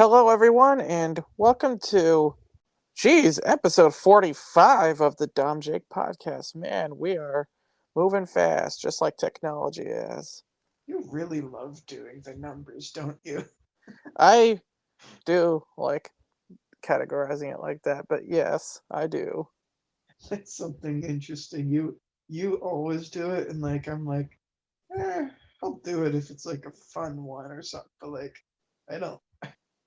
Hello, everyone, and welcome to, episode 45 of the DomJake podcast. Man, we are moving fast, just like technology is. You really love doing the numbers, don't you? I do like categorizing it like that, but yes, I do. That's something interesting. You always do it, and I'm like, I'll do it if it's like a fun one or something. But I don't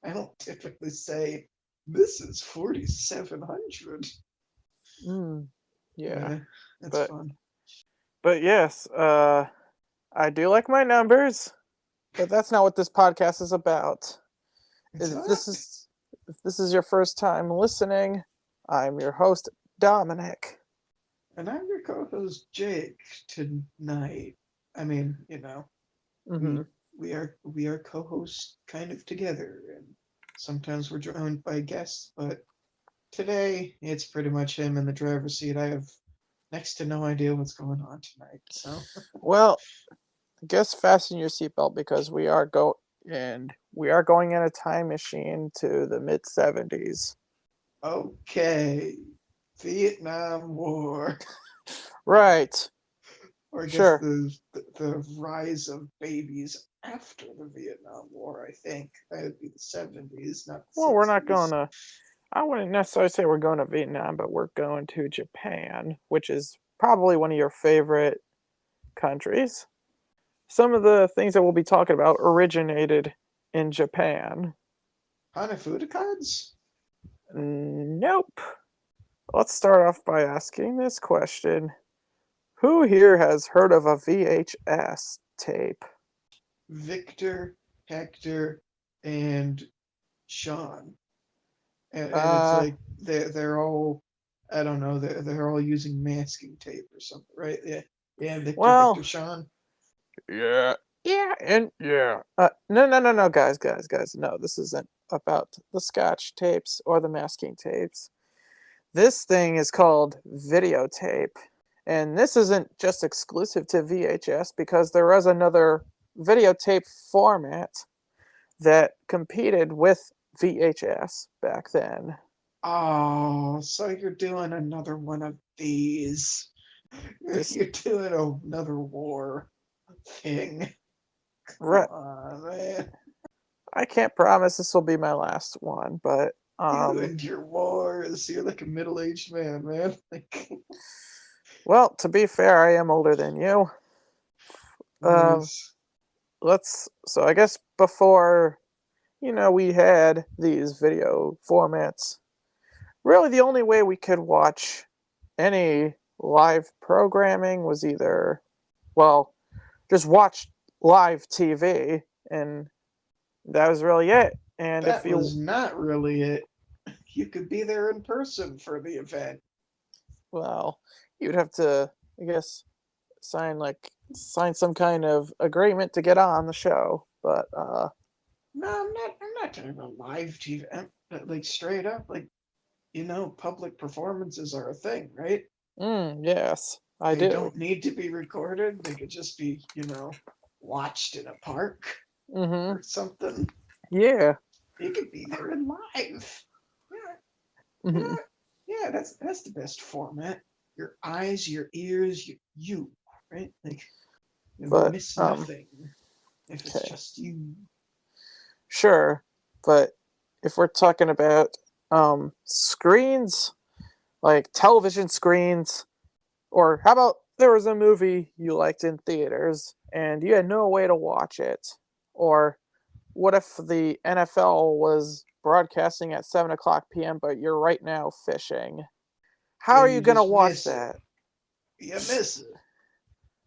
I don't typically say this is 4,700. Mm, yeah, Yeah, that's but fun. yes, I do like my numbers, but that's not what this podcast is about. It's If not, this is if this is your first time listening, I'm your host, Dominic. and I'm your co-host Jake tonight. I mean, Mm-hmm. we are co-hosts kind of together, and sometimes we're joined by guests, but today it's pretty much him in the driver's seat. I have next to no idea what's going on tonight. So Well, I guess fasten your seatbelt because we are going in a time machine to the mid 70s. okay, Vietnam War, Right. or I guess Sure. the rise of babies after the Vietnam War. I think that would be the 70s, not the Well, we're not going 60s. to I wouldn't necessarily say we're going to Vietnam, but we're going to Japan, which is probably one of your favorite countries. Some of the things that we'll be talking about originated in Japan. Hanafuda cards? Nope. Let's start off by asking this question. Who here has heard of a VHS tape? Victor, Hector, and Sean, and it's Uh, like they're all, I don't know, they're all using masking tape or something, right? Yeah, yeah. Victor, well, Victor, Sean. yeah. Yeah, and yeah. No, guys. No, this isn't about the scotch tapes or the masking tapes. This thing is called videotape. And this isn't just exclusive to VHS because there was another videotape format that competed with VHS back then. Oh, so you're doing another one of these? This You're doing another war thing? Come re- on, man. I can't promise this will be my last one, but You and your wars. You're like a middle-aged man, man. well, to be fair, I am older than you. Um, Nice. so I guess before, we had these video formats, really the only way we could watch any live programming was either, well, just watch live TV, and that was really it. And if That you, was not really it. You could be there in person for the event. well, you'd have to, I guess, sign some kind of agreement to get on the show. But No, I'm not talking about live TV. Like straight up, public performances are a thing, right? yes, I They do. don't need to be recorded. They could just be, watched in a park Mm-hmm. or something. Yeah. You could be there in live. Yeah, you Mm-hmm. know, yeah, that's the best format. Your eyes, your ears, you, right? Like you'll But miss nothing if it's okay, just you. sure. But if we're talking about screens, like television screens, or how about there was a movie you liked in theaters and you had no way to watch it? Or what if the NFL was broadcasting at 7 o'clock p.m., but you're right now fishing? How are And you you going to just watch miss it. that? You miss it.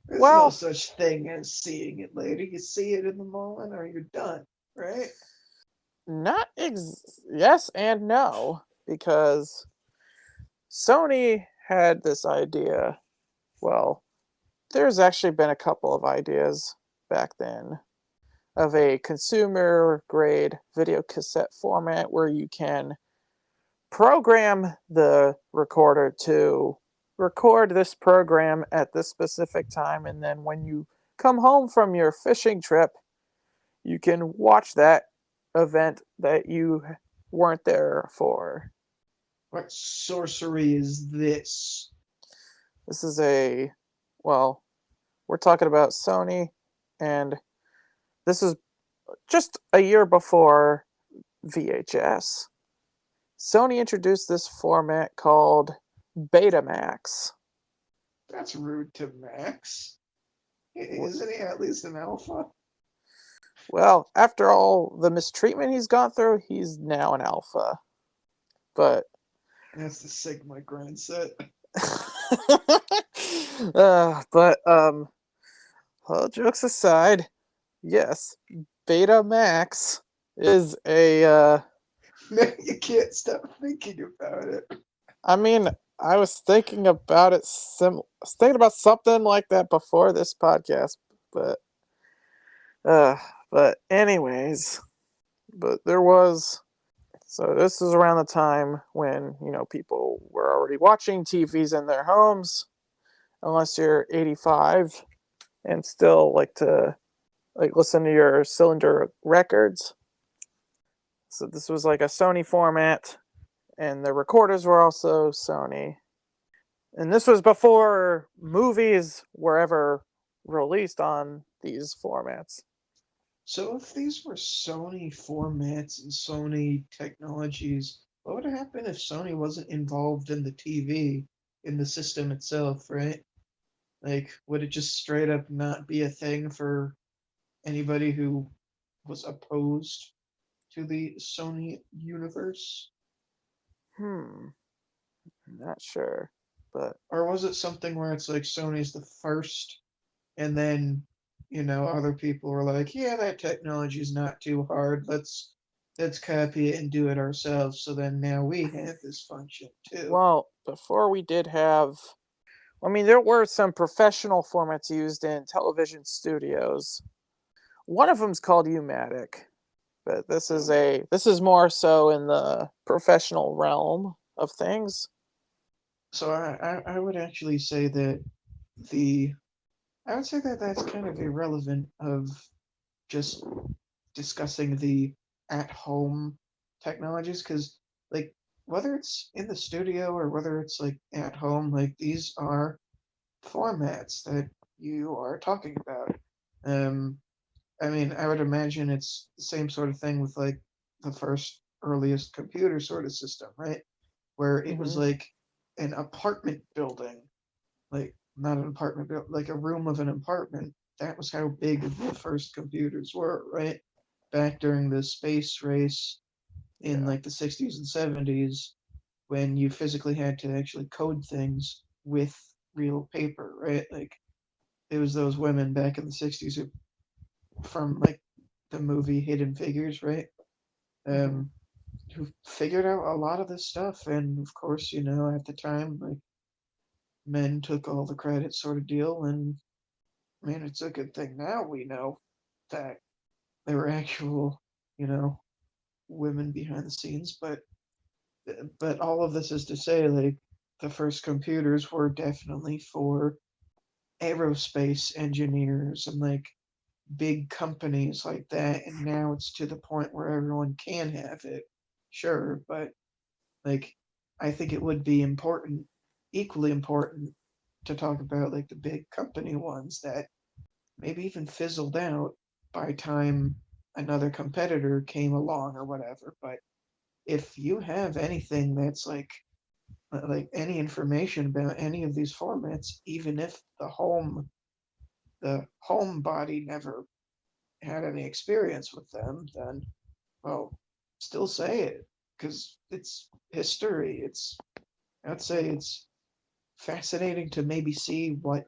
There's no Well, such thing as seeing it later. You see it in the moment or you're done, right? yes and no, because Sony had this idea. Well, there's actually been a couple of ideas back then of a consumer grade video cassette format where you can program the recorder to record this program at this specific time, and then when you come home from your fishing trip, you can watch that event that you weren't there for. What sorcery is this? This is well, we're talking about Sony, and this is just a year before VHS. Sony introduced this format called Betamax. That's rude to Max. Isn't he at least an alpha? Well, after all the mistreatment he's gone through, he's now an alpha. But That's the Sigma grind set. but all jokes aside, yes, Betamax is a You can't stop thinking about it. I mean, I was thinking about it thinking about something like that before this podcast, but uh but anyways, but there was so this is around the time when, people were already watching TVs in their homes, unless you're 85 and still like to listen to your cylinder records. So this was like a Sony format, and the recorders were also Sony. And this was before movies were ever released on these formats. So if these were Sony formats and Sony technologies, what would happen if Sony wasn't involved in the TV, in the system itself, right? Like, would it just straight up not be a thing for anybody who was opposed to the Sony universe? I'm not sure, but Or was it something where it's like Sony's the first, and then, other people were like, yeah, that technology is not too hard. Let's copy it and do it ourselves. So then now we have this function too. well, before we did have, I mean, there were some professional formats used in television studios. One of them's called U-matic, but this is more so in the professional realm of things. So I would actually say that the I would say that that's kind of irrelevant of just discussing the at home technologies, because like whether it's in the studio or whether it's like at home, like these are formats that you are talking about. Um, I mean, I would imagine it's the same sort of thing with like the first earliest computer sort of system, right? Where it was Hmm. like an apartment building, like not an apartment building, like a room of an apartment. That was how big the first computers were, right? Back during the space race in Yeah. like the 60s and 70s, when you physically had to actually code things with real paper, right? Like it was those women back in the 60s who, from like the movie Hidden Figures, right? Hmm. Um, who figured out a lot of this stuff. And of course, at the time, like men took all the credit sort of deal. And I mean, it's a good thing now we know that there were actual, you know, women behind the scenes. But all of this is to say, like, the first computers were definitely for aerospace engineers and like big companies like that. And now it's to the point where everyone can have it, sure, but like I think it would be important, equally important, to talk about like the big company ones that maybe even fizzled out by time another competitor came along or whatever. But if you have anything that's like any information about any of these formats, even if the home body never had any experience with them, then well, still say it because it's history. I'd say it's fascinating to maybe see what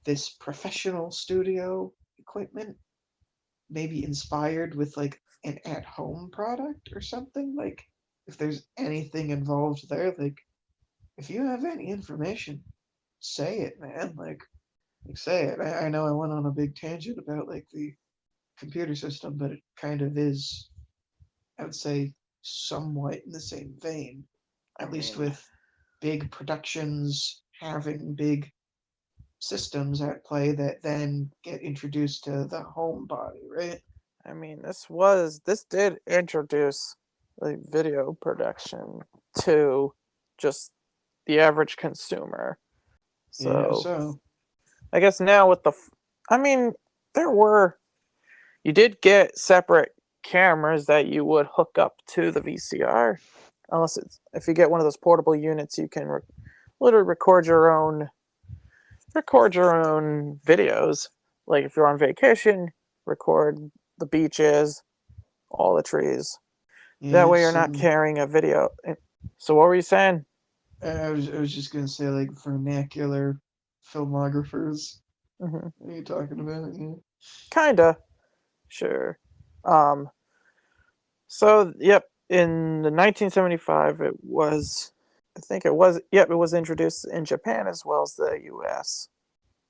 this professional studio equipment maybe inspired with like an at-home product or something. Like if there's anything involved there, like if you have any information, say it, man. Like say it. I know I went on a big tangent about like the computer system, but it kind of is, I would say, somewhat in the same vein, I at least mean, with big productions having big systems at play that then get introduced to the home body, right? I mean, this did introduce like video production to just the average consumer. Yeah, So so I guess now with I mean, there were you did get separate cameras that you would hook up to the VCR. Unless it's if you get one of those portable units, you can literally record your own videos. Like if you're on vacation, record the beaches, all the trees. That yeah, way, you're not so carrying a video. So what were you saying? I was just gonna say like vernacular filmographers. Hmm. What are you talking about? Yeah. Kinda, sure. Um, so yep, in the 1975, it was. I think it was. Yep, it was introduced in Japan as well as the U.S.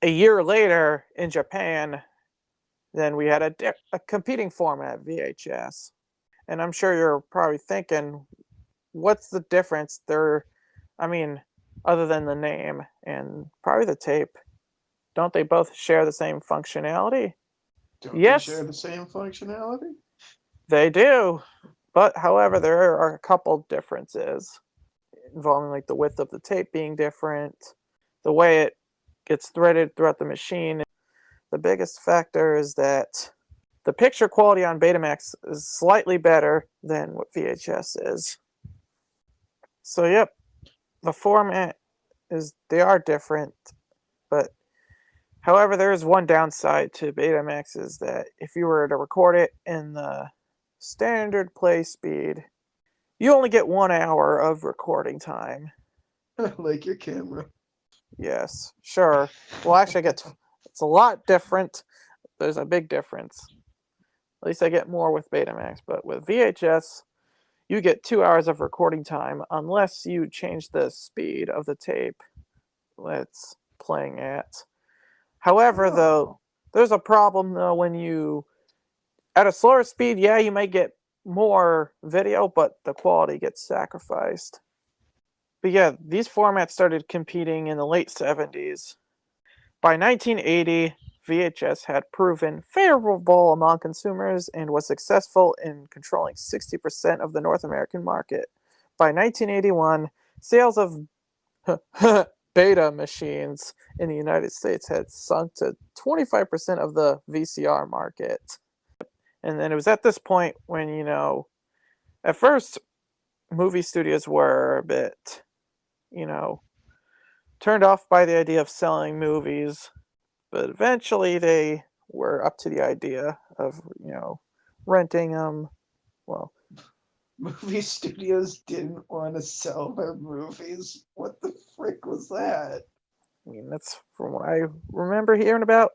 A year later, in Japan, then we had a competing format, VHS. And I'm sure you're probably thinking, what's the difference? I mean, other than the name and probably the tape, don't they both share the same functionality? Don't they share Yes, the same functionality? they do. But however, there are a couple differences involving like the width of the tape being different, the way it gets threaded throughout the machine. The biggest factor is that the picture quality on Betamax is slightly better than what VHS is. So yep, the format they are different, but however, there is one downside to Betamax is that if you were to record it in the standard play speed, you only get 1 hour of recording time. Like your camera. Yes, sure. Well, actually, it's a lot different. There's a big difference. At least I get more with Betamax, but with VHS, you get 2 hours of recording time unless you change the speed of the tape it's playing at. However, though, Oh, there's a problem though when you at a slower speed, yeah, you may get more video, but the quality gets sacrificed. But yeah, these formats started competing in the late 70s. By 1980, VHS had proven favorable among consumers and was successful in controlling 60% of the North American market. By 1981, sales of beta machines in the United States had sunk to 25% of the VCR market. And then it was at this point when, at first movie studios were a bit, you know, turned off by the idea of selling movies, but eventually they were up to the idea of, renting them. Well, movie studios didn't want to sell their movies. What the frick was that? I mean, that's from what I remember hearing about.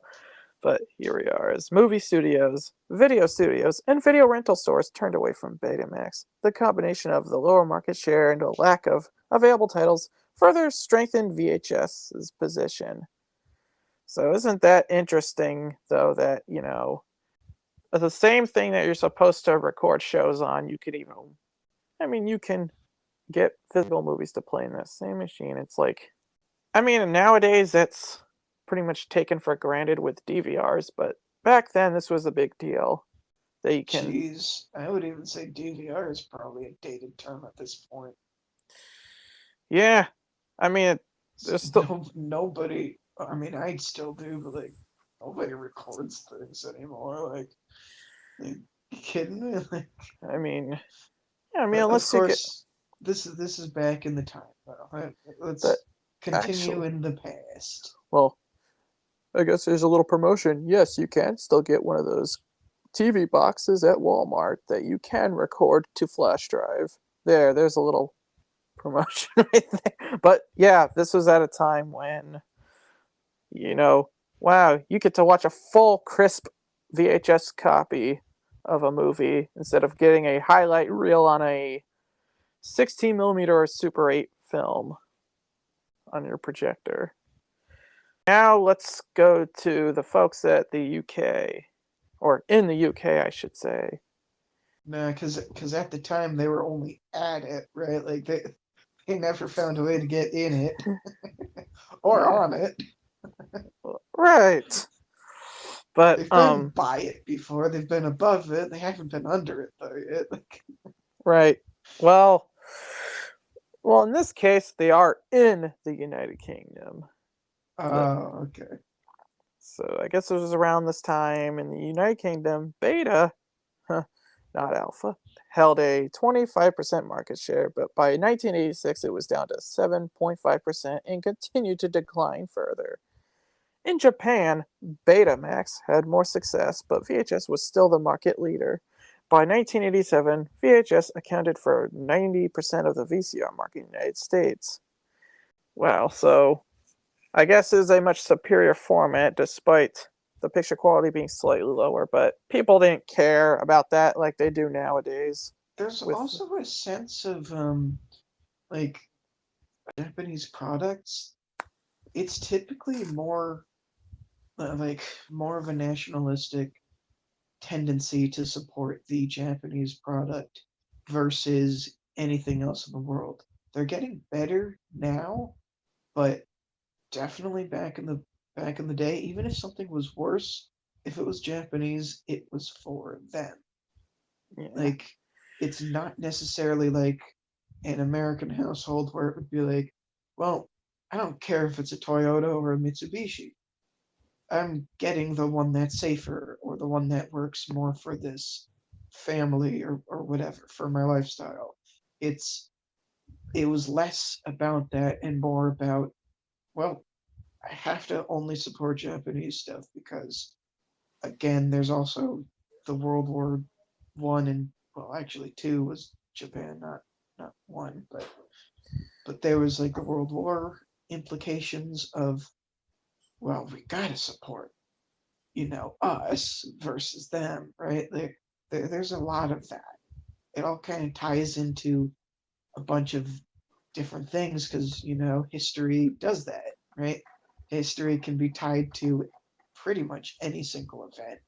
But here we are, as movie studios, video studios, and video rental stores turned away from Betamax. The combination of the lower market share and a lack of available titles further strengthened VHS's position. So isn't that interesting, though, that, the same thing that you're supposed to record shows on, you can get physical movies to play in that same machine. It's like, nowadays that's pretty much taken for granted with DVRs, but back then this was a big deal that you can. Jeez, I would even say DVR is probably a dated term at this point. Yeah, I mean, there's still. No, nobody. I mean, I still do, but like nobody records things anymore. Like, you kidding me? Like, I mean, yeah, of unless you get course, this is back in the time. the Let's continue actual. in the past. Well, I guess there's a little promotion. Yes, you can still get one of those TV boxes at Walmart that you can record to flash drive. There's a little promotion right there. But yeah, this was at a time when, you know, wow, you get to watch a full crisp VHS copy of a movie instead of getting a highlight reel on a 16 millimeter or Super 8 film on your projector. Now let's go to the folks at the UK, or in the UK, I should say. No, because at the time they were only at it, right? Like they never found a way to get in it or Yeah, on it. right. But They've been by it before. They've been above it. They haven't been under it though yet. Like, right. Well, well, in this case, they are in the United Kingdom. oh, okay. So I guess it was around this time in the United Kingdom, Beta, huh, not Alpha, held a 25% market share, but by 1986 it was down to 7.5% and continued to decline further. In Japan, Betamax had more success, but VHS was still the market leader. By 1987, VHS accounted for 90% of the VCR market in the United States. Wow, so I guess is a much superior format despite the picture quality being slightly lower, but people didn't care about that like they do nowadays There's with also a sense of like Japanese products. It's typically more like more of a nationalistic tendency to support the Japanese product versus anything else in the world. They're getting better now, but definitely back in the day, even if something was worse, if it was Japanese, it was for them. yeah, Like it's not necessarily like an American household where it would be like, well, I don't care if it's a Toyota or a Mitsubishi. I'm getting the one that's safer or the one that works more for this family or whatever for my lifestyle. It's it was less about that and more about, well, I have to only support Japanese stuff because again, there's also the World War I and well, actually two was Japan, not one, but there was like the World War implications of, well, we gotta support, us versus them, right? There's a lot of that. It all kind of ties into a bunch of different things because history does that, right? History can be tied to pretty much any single event.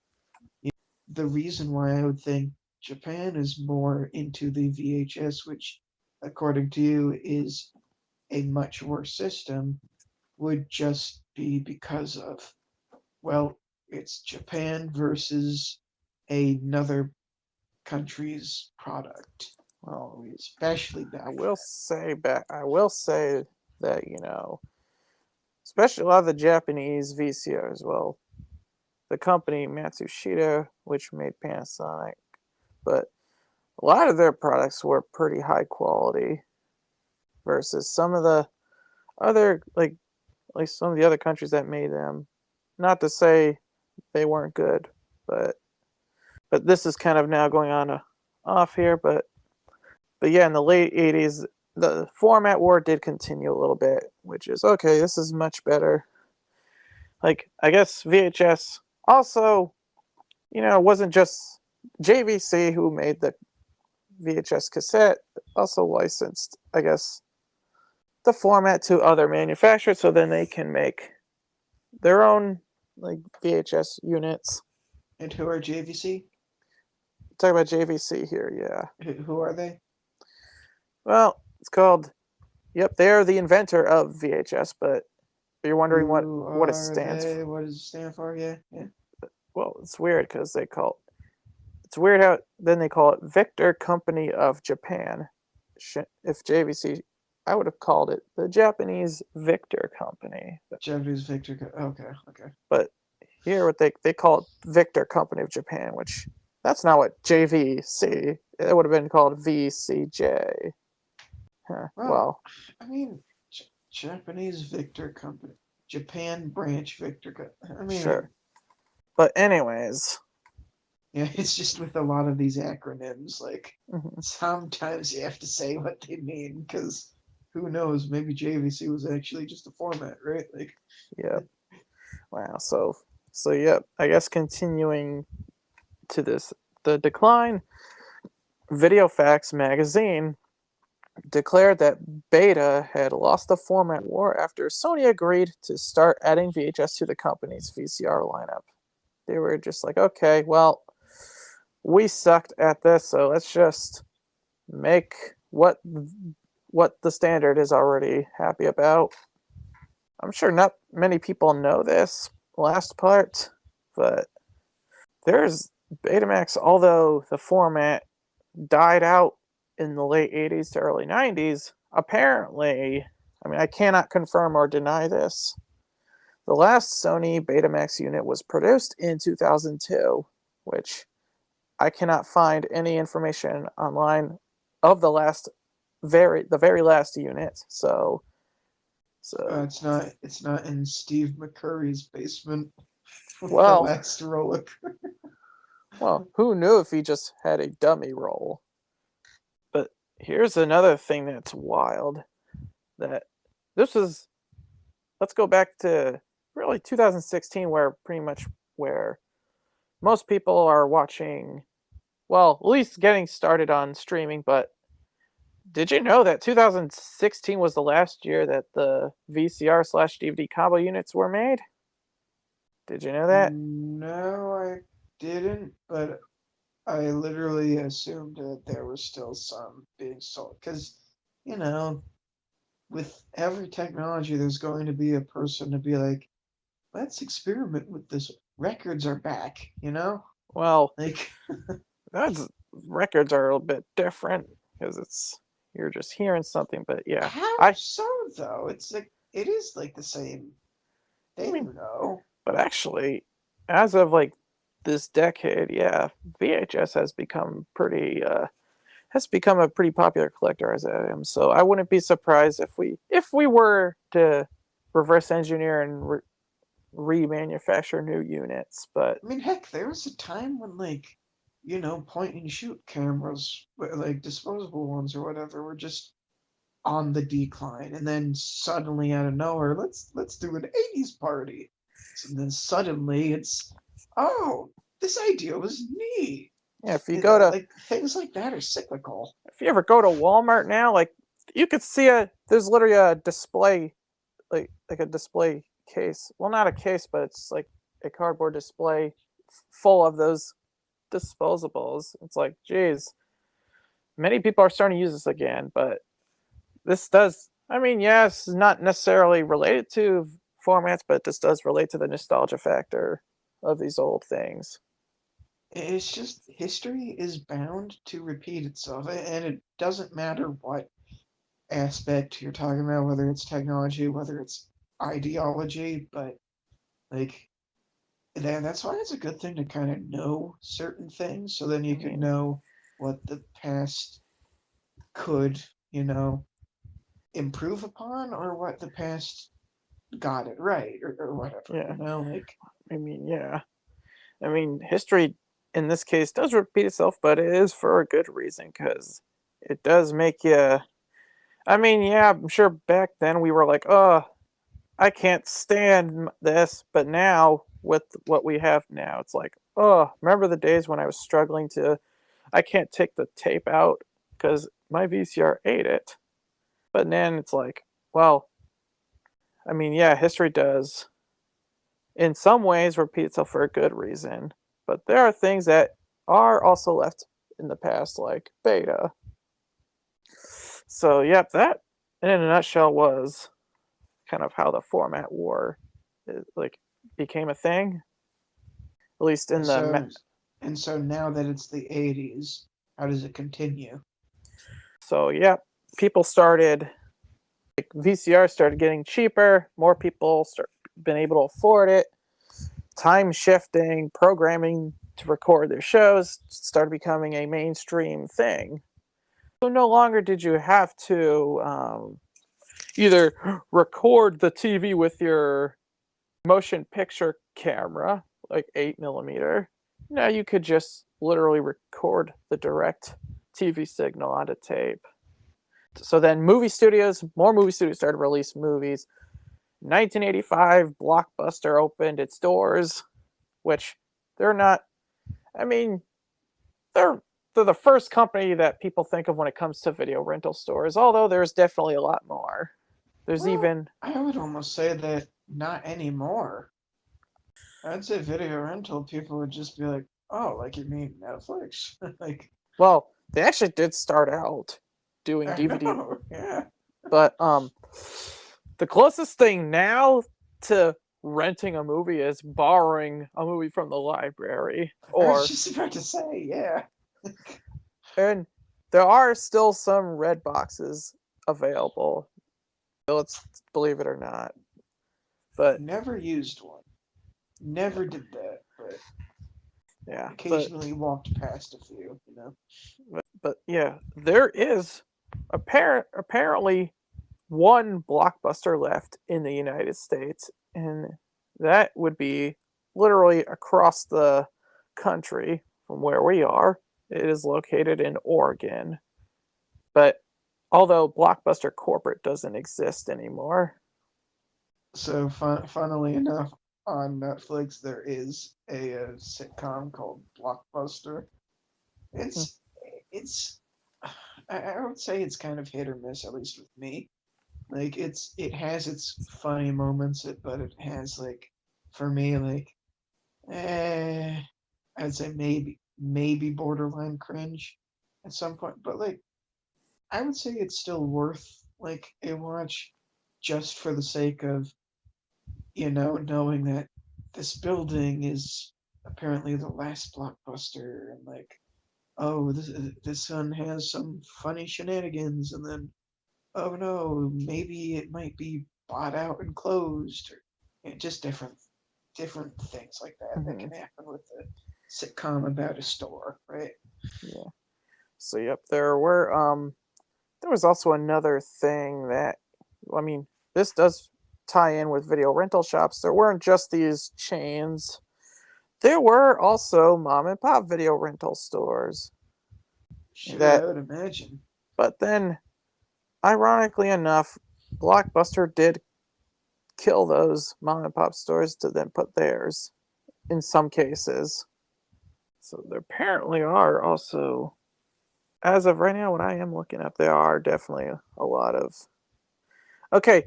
The reason why I would think Japan is more into the VHS, which according to you is a much worse system, would just be because of, well, it's Japan versus another country's product, well, especially I back will then. say that, especially a lot of the Japanese VCRs, well, the company Matsushita, which made Panasonic, but a lot of their products were pretty high quality versus some of the other like some of the other countries that made them. Not to say they weren't good, but this is kind of now going on off here. But yeah, in the late '80s, the format war did continue a little bit, which is okay. This is much better. Like I guess VHS also, it wasn't just JVC who made the VHS cassette, also licensed, I guess, the format to other manufacturers so then they can make their own like VHS units. And who are JVC? Talk about JVC here, yeah. Who are they? Well, it's called. Yep, they're the inventor of VHS, but you're wondering Who what it are stands for. they? What does it stand for? Yeah, yeah. Well, it's weird because they call it's weird how then they call it Victor Company of Japan. If JVC, I would have called it the Japanese Victor Company. Japanese Victor. Okay, okay. But here, what they call it Victor Company of Japan, which that's not what JVC. It would have been called VCJ. Huh, Well, well, I mean, Japanese Victor Company, Japan branch Victor. I mean, sure. But anyways, yeah, it's just with a lot of these acronyms, like mhm, sometimes you have to say what they mean because who knows? Maybe JVC was actually just a format, right? Like, yep. Wow. So yep. I guess continuing to the decline. VideoFax magazine declared that Beta had lost the format war after Sony agreed to start adding VHS to the company's VCR lineup. They were just like, okay, well, we sucked at this, so let's just make what the standard is already happy about. I'm sure not many people know this last part, but there's Betamax, although the format died out in the late 80s to early 90s, apparently, I mean, I cannot confirm or deny this. The last Sony Betamax unit was produced in 2002, which I cannot find any information online of the very last unit. So It's not in Steve McCurry's basement with the well, last roller. who knew if he just had a dummy roll? But here's another thing that's wild. That this was let's go back to really 2016, where pretty much where most people are watching, well, at least getting started on streaming. But did you know that 2016 was the last year that the VCR/DVD combo units were made? Did you know that? No, I didn't, but I literally assumed that there were still some being sold because, you know, with every technology, there's going to be a person to be like, let's experiment with this. Records are back, you know? Well, Like, that's records are a little bit different because it's you're just hearing something. But yeah, how I so, though? It's like, it is like the same I mean, thing, though. but actually, as of like this decade, yeah, VHS has become a pretty popular collector as item. So I wouldn't be surprised if we were to reverse engineer and remanufacture new units. But I mean, heck, there was a time when, like, point and shoot cameras, like disposable ones or whatever, were just on the decline, and then suddenly out of nowhere, let's do an '80s party. And then suddenly it's, oh, this idea was neat. yeah, Like things like that are cyclical. if you ever go to Walmart now, like you could see there's literally a display, like a display case. Well, not a case, but it's like a cardboard display full of those disposables. It's like, geez, many people are starting to use this again. But this does, I mean, yes, not necessarily related to formats, but this does relate to the nostalgia factor of these old things. It's just history is bound to repeat itself, and it doesn't matter what aspect you're talking about, whether it's technology, whether it's ideology, but like that's why it's a good thing to kind of know certain things, so then I you could mean, know what the past could, improve upon, or what the past got it right, or whatever, yeah, like. I mean, yeah. I mean, history in this case does repeat itself, but it is for a good reason because it does make you. I mean, yeah, I'm sure back then we were like, oh, I can't stand this. But now, with what we have now, it's like, oh, remember the days when I was struggling I can't take the tape out because my VCR ate it. But then it's like, well, I mean, yeah, history does in some ways repeat itself for a good reason. But there are things that are also left in the past, like beta. So, yep, that in a nutshell was kind of how the format war like became a thing, at least in And the so, and so now that it's the '80s, how does it continue? so yeah, people started like VCR started getting cheaper, more people been able to afford it. Time shifting, programming to record their shows started becoming a mainstream thing. So no longer did you have to either record the TV with your motion picture camera, like 8mm. Now you could just literally record the direct TV signal onto tape. So then more movie studios started to release movies. 1985, Blockbuster opened its doors, which they're not, I mean, they're they're the first company that people think of when it comes to video rental stores, although there's definitely a lot more. There's Well, even, I would almost say that not anymore. I'd say video rental people would just be like, oh, like you mean Netflix? Like, well, they actually did start out doing I DVD, know, yeah. but the closest thing now to renting a movie is borrowing a movie from the library, I was or just about to say, yeah. and there are still some red boxes available. Let's believe it or not, but Never used one. Never did that, but yeah, occasionally walked past a few, you know. but yeah, there is apparently one blockbuster left in the United States, and that would be literally across the country from where we are. It is located in Oregon. But although Blockbuster Corporate doesn't exist anymore. So, funnily enough, on Netflix there is a sitcom called Blockbuster. Hmm. It's it's I would say it's kind of hit or miss, at least with me. Like it has its funny moments, but it has like for me like I'd say maybe borderline cringe at some point, but like I would say it's still worth like a watch just for the sake of knowing that this building is apparently the last blockbuster and like oh this one has some funny shenanigans and then oh no maybe it might be bought out and closed or just different things like that Hmm. can happen with a sitcom about a store, right? Yeah. So yep, there was also another thing that, I mean, this does tie in with video rental shops. There weren't just these chains. There were also mom and pop video rental stores Sure, that, I would imagine. but then ironically enough, Blockbuster did kill those mom and pop stores to then put theirs in some cases. So there apparently are also, as of right now, what I am looking up, there are definitely a lot of. Okay,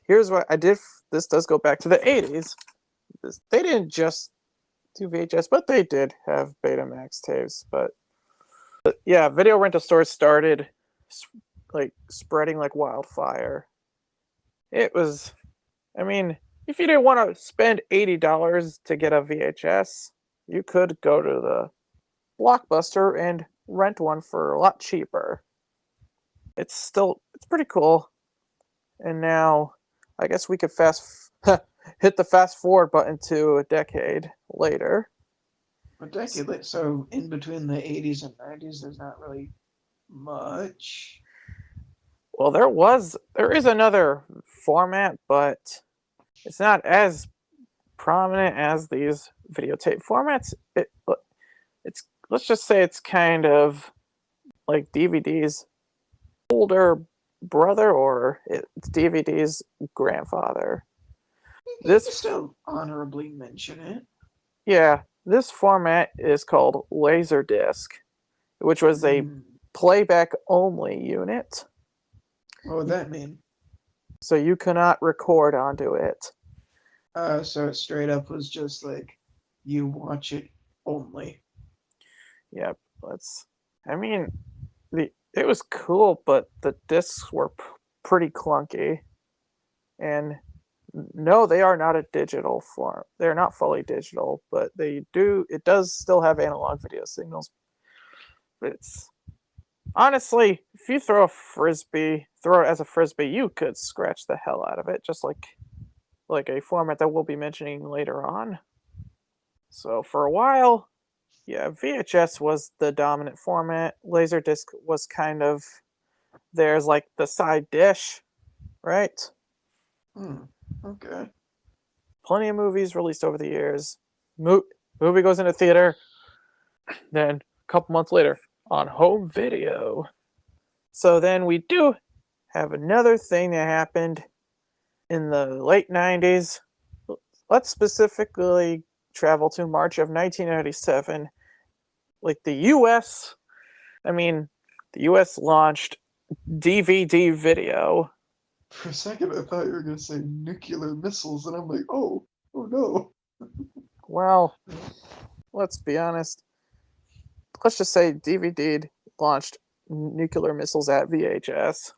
here's what I did. This does go back to the 80s. They didn't just do VHS, but they did have Betamax tapes. But yeah, video rental stores started like spreading like wildfire. It was, I mean, if you didn't want to spend $80 to get a VHS, you could go to the Blockbuster and rent one for a lot cheaper. It's pretty cool. And now I guess we could hit the fast forward button to a decade later. A decade later, so in between the 80s and 90s, there's not really much. Well, there is another format, but it's not as prominent as these videotape formats. It's let's just say it's kind of like DVD's older brother, or it's DVD's grandfather. You can This, still honorably mention it. yeah, this format is called Laserdisc, which was a Mm, playback only unit, what would that mean? so you cannot record onto it. So it straight up was just like you watch it only. Yep, let's. I mean, it was cool, but the discs were pretty clunky. And no, they are not a digital form. They're not fully digital, but they do. It does still have analog video signals. But it's honestly, if you throw it as a frisbee, you could scratch the hell out of it, just like a format that we'll be mentioning later on. So for a while, yeah, VHS was the dominant format. Laserdisc was kind of there's like the side dish, right? Hmm. Okay. Plenty of movies released over the years. Movie goes into theater, then a couple months later on home video. So then we do have another thing that happened in the late 90s. Let's specifically travel to March of 1997. Like I mean, the US launched DVD video. For a second, I thought you were gonna say nuclear missiles, and I'm like, oh no. Well, let's be honest. Let's just say DVD launched nuclear missiles at VHS.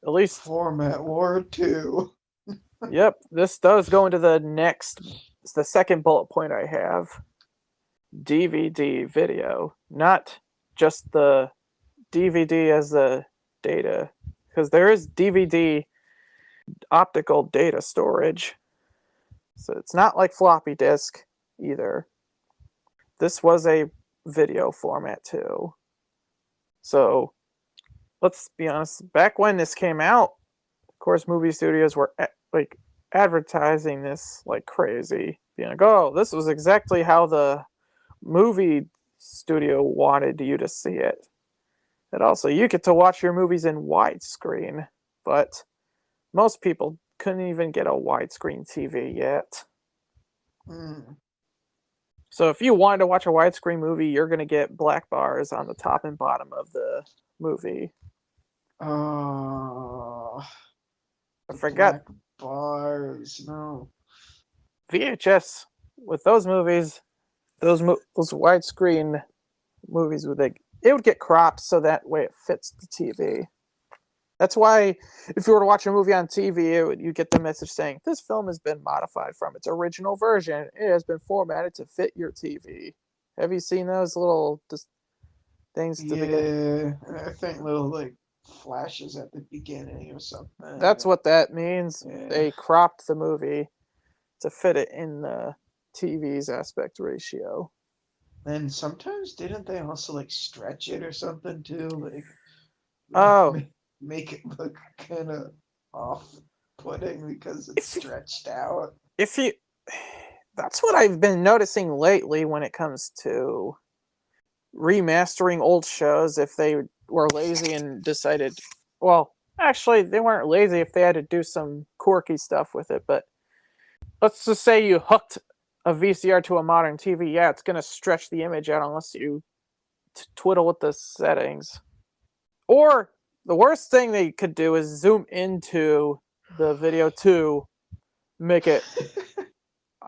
At least, Format War 2. Yep, this does go into the second bullet point I have. DVD video, not just the DVD as the data, because there is DVD optical data storage. So it's not like floppy disk either. This was a video format too. So let's be honest, back when this came out, of course, movie studios were like advertising this like crazy, being like, "Oh, this was exactly how the movie studio wanted you to see it." And also, you get to watch your movies in widescreen, but most people couldn't even get a widescreen TV yet. Mm. So if you wanted to watch a widescreen movie, you're going to get black bars on the top and bottom of the movie. Oh, I the forgot black bars. No. VHS with those movies, those widescreen movies it would get cropped so that way it fits the TV. That's why if you were to watch a movie on TV, you get the message saying, "This film has been modified from its original version. It has been formatted to fit your TV." Have you seen those little things to begin? Yeah, I think little like flashes at the beginning or That's something. what that means. Yeah. They cropped the movie to fit it in the TV's aspect ratio. And sometimes didn't they also like stretch it or something too? Like Oh, make it look kind of off-putting because it's if stretched out. if you that's what I've been noticing lately when it comes to remastering old shows. If they were lazy and decided, well, actually they weren't lazy if they had to do some quirky stuff with it, but let's just say you hooked a VCR to a modern TV. Yeah, it's going to stretch the image out unless you twiddle with the settings. Or the worst thing they could do is zoom into the video to make it.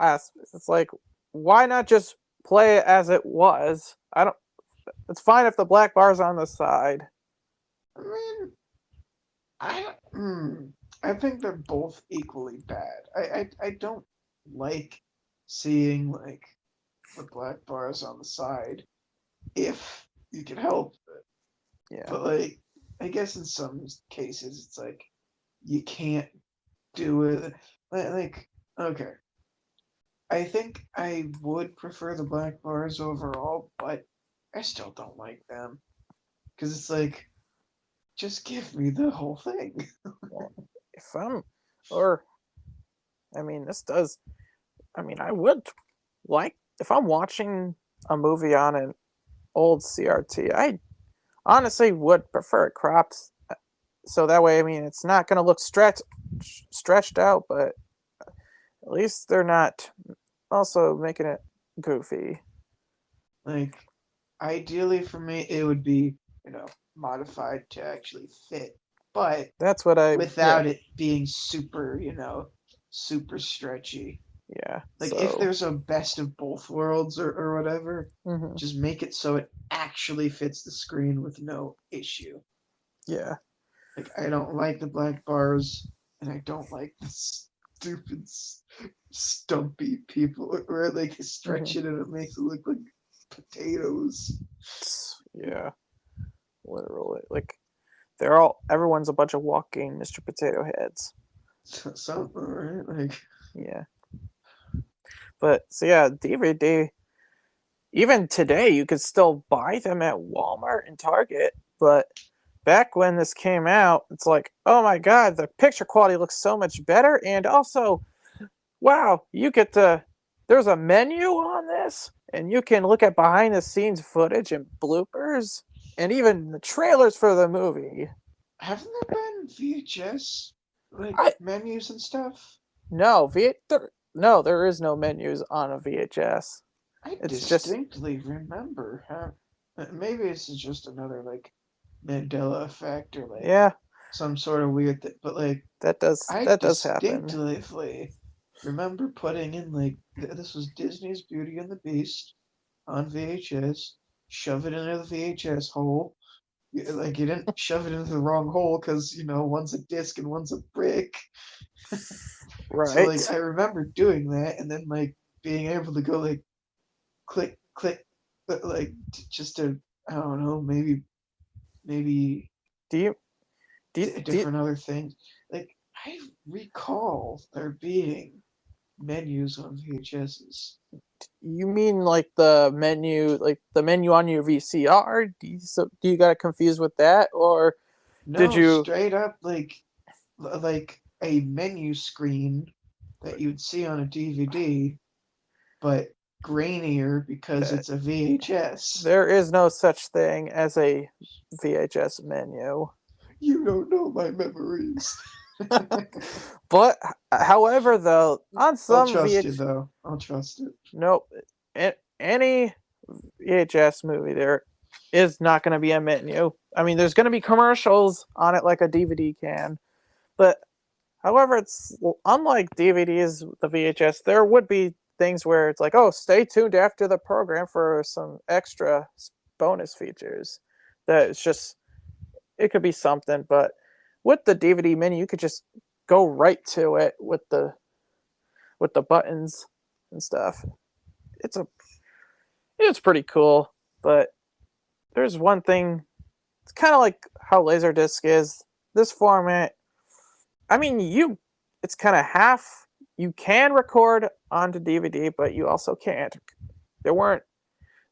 It's like, why not just play it as it was? I don't. It's fine if the black bar's on the side. I mean, I think they're both equally bad. I don't like seeing like the black bars on the side if you can help it. Yeah. But like, I guess in some cases it's like you can't do it. Like, okay, I think I would prefer the black bars overall, but I still don't like them because it's like just give me the whole thing. Well, if I'm, or I mean, this does. I mean, I would like if I'm watching a movie on an old CRT. I honestly would prefer it cropped, so that way, I mean, it's not going to look stretched out, but at least they're not also making it goofy. Like, ideally for me, it would be, modified to actually fit, but That's what yeah, without it being super, super stretchy. yeah. Like, if So, there's a best of both worlds or whatever, mhm, just make it so it actually fits the screen with no issue. yeah. Like, I don't like the black bars, and I don't like the stupid stumpy people where like they Mhm. stretch it and it makes it look like potatoes. Yeah, literally. Like everyone's a bunch of walking Mr. Potato Heads. Something, right? Like, Yeah. But so yeah, DVD. Even today, you could still buy them at Walmart and Target. But back when this came out, it's like, oh my god, the picture quality looks so much better, and also, wow, you get to. There's a menu on this, and you can look at behind the scenes footage and bloopers, and even the trailers for the movie. haven't there been VHS like I menus and stuff? no no, there is no menus on a VHS. I It's just distinctly remember. Maybe this is just another like Mandela effect or like yeah, some sort of weird thing, but like I that does happen. distinctly remember putting in like this was Disney's Beauty and the Beast on VHS, shove it into the VHS hole, Like you didn't shove it into the wrong hole because one's a disc and one's a brick. So like Right. I remember doing that, and then like being able to go like click click, but like just to, I don't know, maybe Do you do do different other things. Like I recall there being menus on VHSs. you mean like the menu on your VCR? Do you got confused with that, or did No, you? straight up like a menu screen that you'd see on a DVD, but grainier because That it's a VHS. there is no such thing as a VHS menu. You don't know my memories. But however, though, on I'll some trust you VH though. I'll trust it. nope, any VHS movie there is not going to be a menu. I mean, there's going to be commercials on it like a DVD can, but however, it's unlike DVDs, the VHS. There would be things where it's like, oh, stay tuned after the program for some extra bonus features. That it's just it could be something, but with the DVD menu, you could just go right to it with the buttons and stuff. It's a it's pretty cool, but there's one thing. It's kind of like how Laserdisc is. This format, I mean, it's kind of half. You can record onto DVD, but you also can't. There weren't.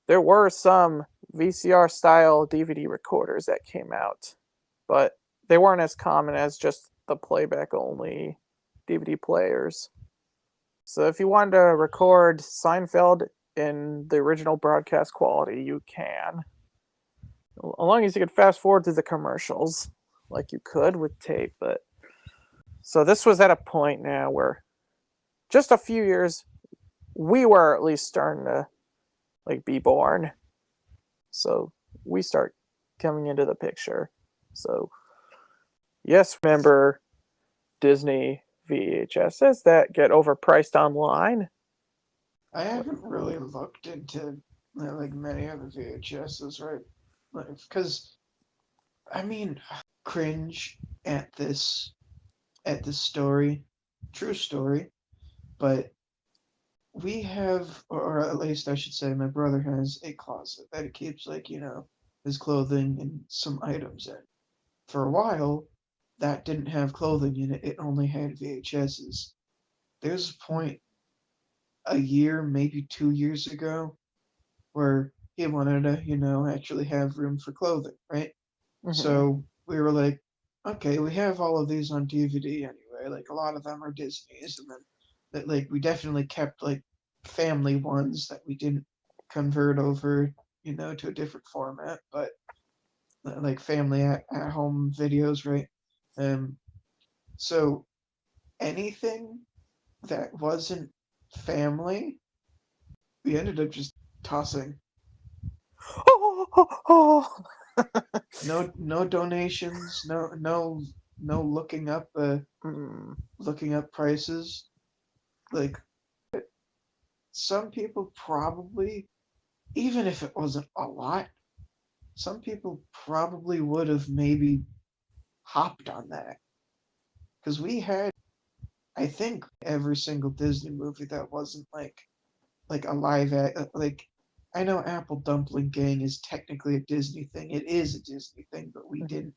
There were some VCR style DVD recorders that came out, but they weren't as common as just the playback only DVD players. So if you wanted to record Seinfeld in the original broadcast quality, you can. As long as you could fast forward through the commercials, like you could with tape. But so this was at a point now where just a few years we were at least starting to like be born. So we start coming into the picture. So yes, remember Disney VHSs that get overpriced online? I haven't really looked into like many other VHSs, right? Like, because I mean, cringe at this story, true story, but we have, or at least I should say, my brother has a closet that he keeps like his clothing and some items in. For a while, that didn't have clothing in it; it only had VHSs. There's a point a year, maybe 2 years ago, where he wanted to, actually have room for clothing, right? Mm-hmm. So we were like, okay, we have all of these on DVD anyway. Like a lot of them are Disney's, and then that like we definitely kept like family ones that we didn't convert over, to a different format, but like family at home videos, right? Um, so anything that wasn't family, we ended up just tossing. Oh, oh, oh. No donations, no Mm, looking up prices. Like some people probably, even if it wasn't a lot, some people probably would have maybe hopped on that because we had, I think, every single Disney movie that wasn't like a like. I know Apple Dumpling Gang is technically a Disney thing. It is a Disney thing, but we mhm. didn't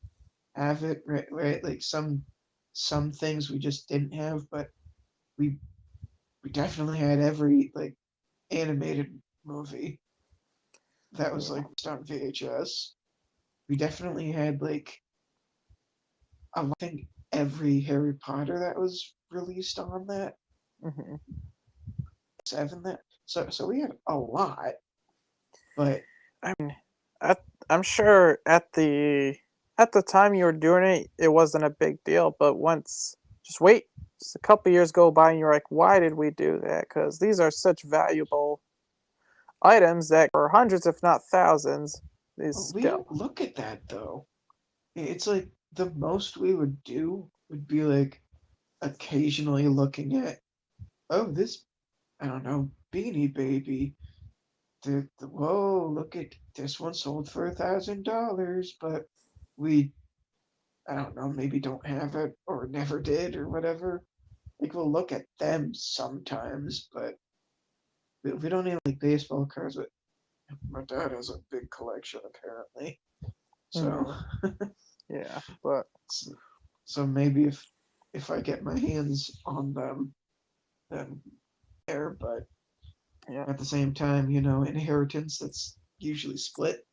have it, right? Right? Like some things we just didn't have, but we we definitely had every like animated movie that was Yeah. like on VHS. We definitely had like I think every Harry Potter that was released on that, Hmm. seven that. So we had a lot, but I mean, at, I'm sure at the time you were doing it, it wasn't a big deal. But once, just wait, just a couple years go by, and you're like, why did we do that? Because these are such valuable items that for hundreds, if not thousands, these we go. don't look at that though. It's like the most we would do would be like occasionally looking at, oh, this, I don't know, Beanie Baby. Whoa, look at this one sold for $1,000, but we, I don't know, maybe don't have it or never did or whatever. Like we'll look at them sometimes, but we don't even like baseball cards. But my dad has a big collection apparently. So Mhm. Yeah, but so, so maybe if I get my hands on them, then there. But yeah. at the same time, you know, inheritance that's usually split.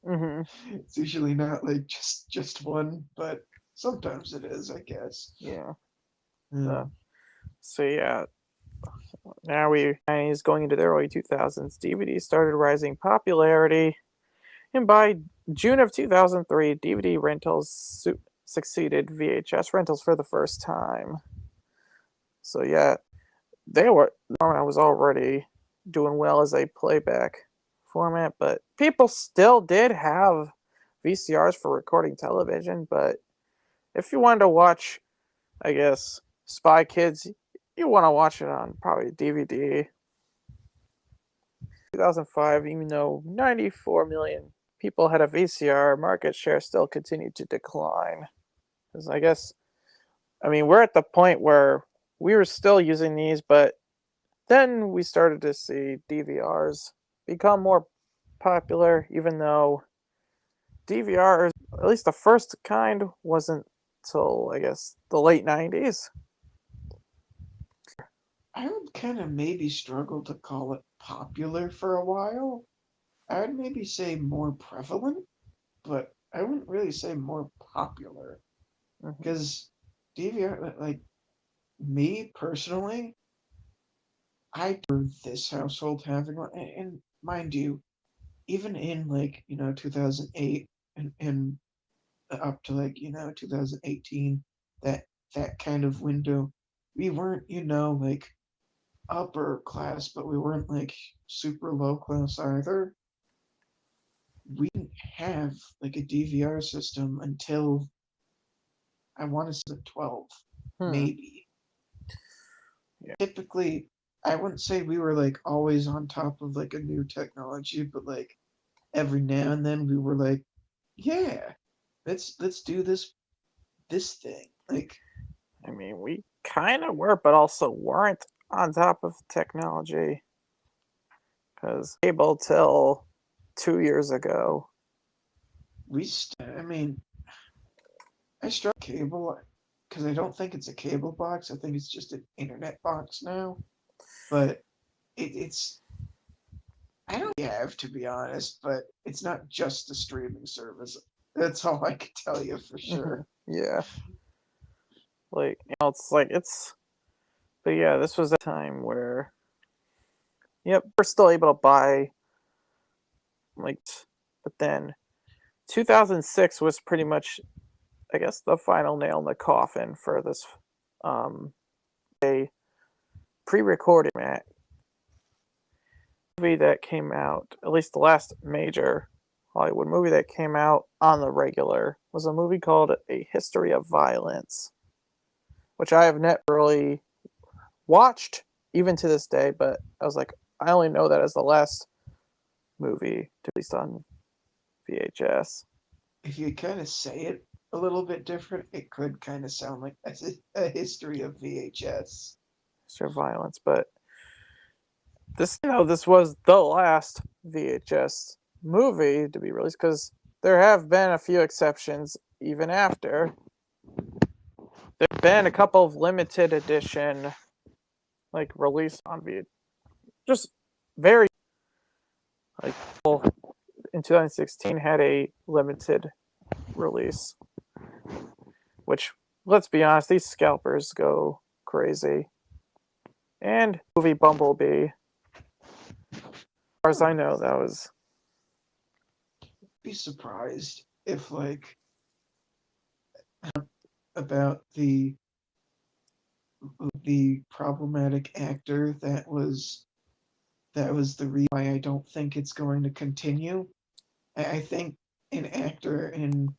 Mhm. It's usually not like just one, but sometimes it is, I guess. Yeah. Yeah. So yeah, now we 90s going into the early 2000s, DVD started rising popularity, and by June of 2003, DVD rentals succeeded VHS rentals for the first time. So yeah, Norman was already doing well as a playback format, but people still did have VCRs for recording television. But if you wanted to watch, I guess, Spy Kids, you want to watch it on probably DVD. 2005, even though 94 million people had a VCR, market share still continued to decline. Because I guess, I mean, we're at the point where we were still using these, but then we started to see DVRs become more popular, even though DVRs, at least the first kind, wasn't till, I guess, the late 90s. I would kind of maybe struggle to call it popular for a while. I would maybe say more prevalent, but I wouldn't really say more popular Hmm. because DVR, like me personally, I remember this household having one, and mind you, even in like 2008 and up to like 2018, that kind of window, we weren't like upper class, but we weren't like super low class either. We didn't have like a DVR system until I want to say 12, Hmm. maybe. Yeah. Typically, I wouldn't say we were like always on top of like a new technology, but like every now and then we were like, yeah, let's do this thing. Like I mean, we kind of were, but also weren't on top of technology. Because cable till 2 years ago. I mean, I struck cable because I don't think it's a cable box. I think it's just an internet box now. But it's I don't really have to be honest, but it's not just a streaming service. That's all I can tell you for Hmm. sure. Yeah. Like, it's like, but yeah, this was a time where, yep, we're still able to buy, like, but then 2006 was pretty much, I guess, the final nail in the coffin for this, a pre-recorded movie that came out, at least the last major Hollywood movie that came out on the regular, was a movie called A History of Violence, which I have never really watched even to this day, but I was like, I only know that as the last movie to be on VHS. If you kind of say it a little bit different, it could kind of sound like a history of VHS. History of Violence, but this was the last VHS movie to be released because there have been a few exceptions even after. There've been a couple of limited edition like released on VHS, just very like in 2016 had a limited release, which, let's be honest, these scalpers go crazy. And movie Bumblebee, as far as Huh. I know, that was. Be surprised if like about the problematic actor that was the reason why I don't think it's going to continue. I think an actor in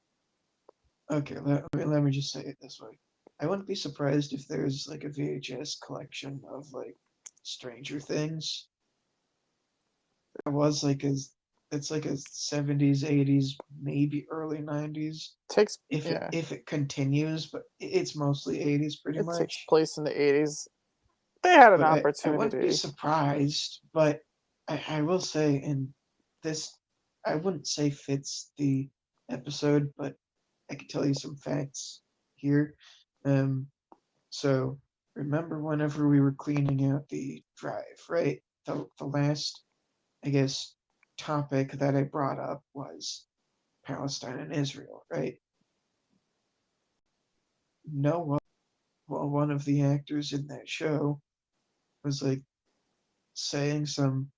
okay, let me just say it this way. I wouldn't be surprised if there's like a VHS collection of like Stranger Things. There was like it's like a 70s, 80s, maybe early 90s. Takes If yeah, it continues, but it's mostly 80s pretty it takes much. place in the 80s. They had an But I wouldn't be opportunity. surprised. But I will say, and this I wouldn't say fits the episode, but I can tell you some facts here. Um, so remember whenever we were cleaning out the drive, right? The last, I guess, topic that I brought up was Palestine and Israel, right? No, well, one of the actors in that show was like saying some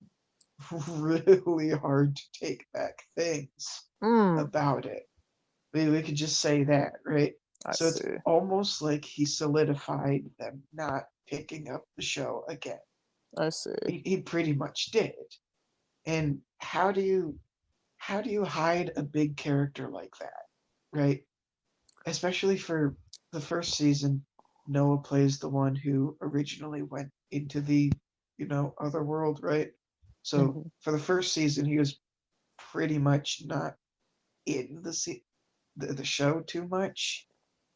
really hard to take back things Hmm. about it. We could just say that, right? I So it's see. almost like he solidified them not picking up the show again. I see. He pretty much did. And how do you hide a big character like that, right? Especially for the first season, Noah plays the one who originally went into the, other world, right? So Hmm. for the first season, he was pretty much not in the show too much.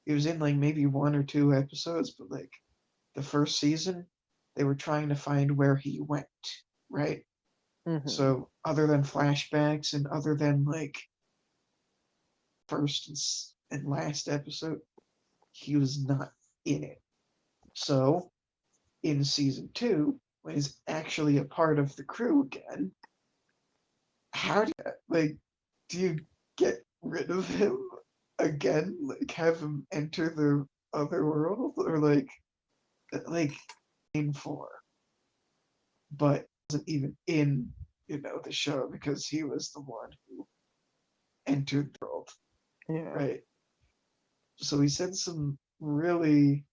He was in like maybe one or two episodes, but like the first season, they were trying to find where he went, right? Hmm. So other than flashbacks and other than like first and last episode, he was not in it. So in season two, when he's actually a part of the crew again, how do you like do you get rid of him again? Like have him enter the other world or like in for, but wasn't even in the show because he was the one who entered the world, Yeah. right? So he said some really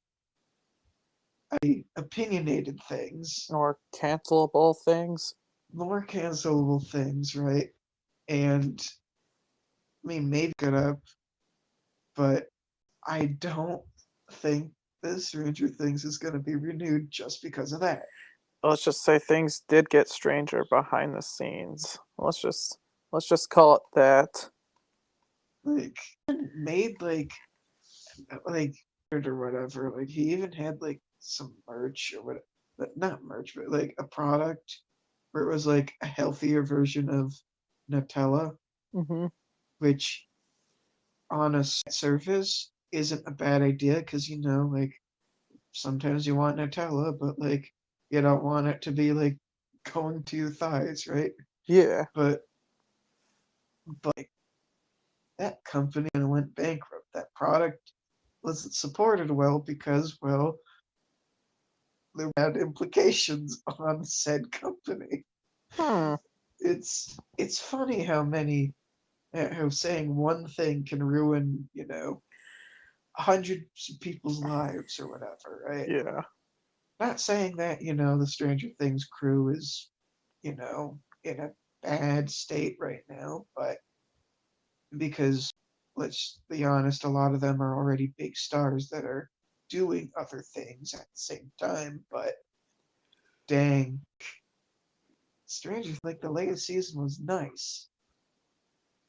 opinionated things, Or cancelable things. more cancelable things, right? And I mean, maybe good up, but I don't think this Stranger Things is going to be renewed just because of that. Let's just say things did get stranger behind the scenes. Let's just call it that. Like, made like or whatever. Like, he even had like some merch or what, but not merch, but like a product where it was like a healthier version of Nutella, Hmm. which on a surface isn't a bad idea because like sometimes you want Nutella, but like you don't want it to be like going to your thighs, right? Yeah. But like that company went bankrupt. That product wasn't supported well because there had implications on said company. Hmm. It's funny how many how saying one thing can ruin hundreds of people's lives or whatever, right? Yeah. Not saying that the Stranger Things crew is in a bad state right now, but because let's be honest, a lot of them are already big stars that are doing other things at the same time. But dang, Stranger like the latest season was nice,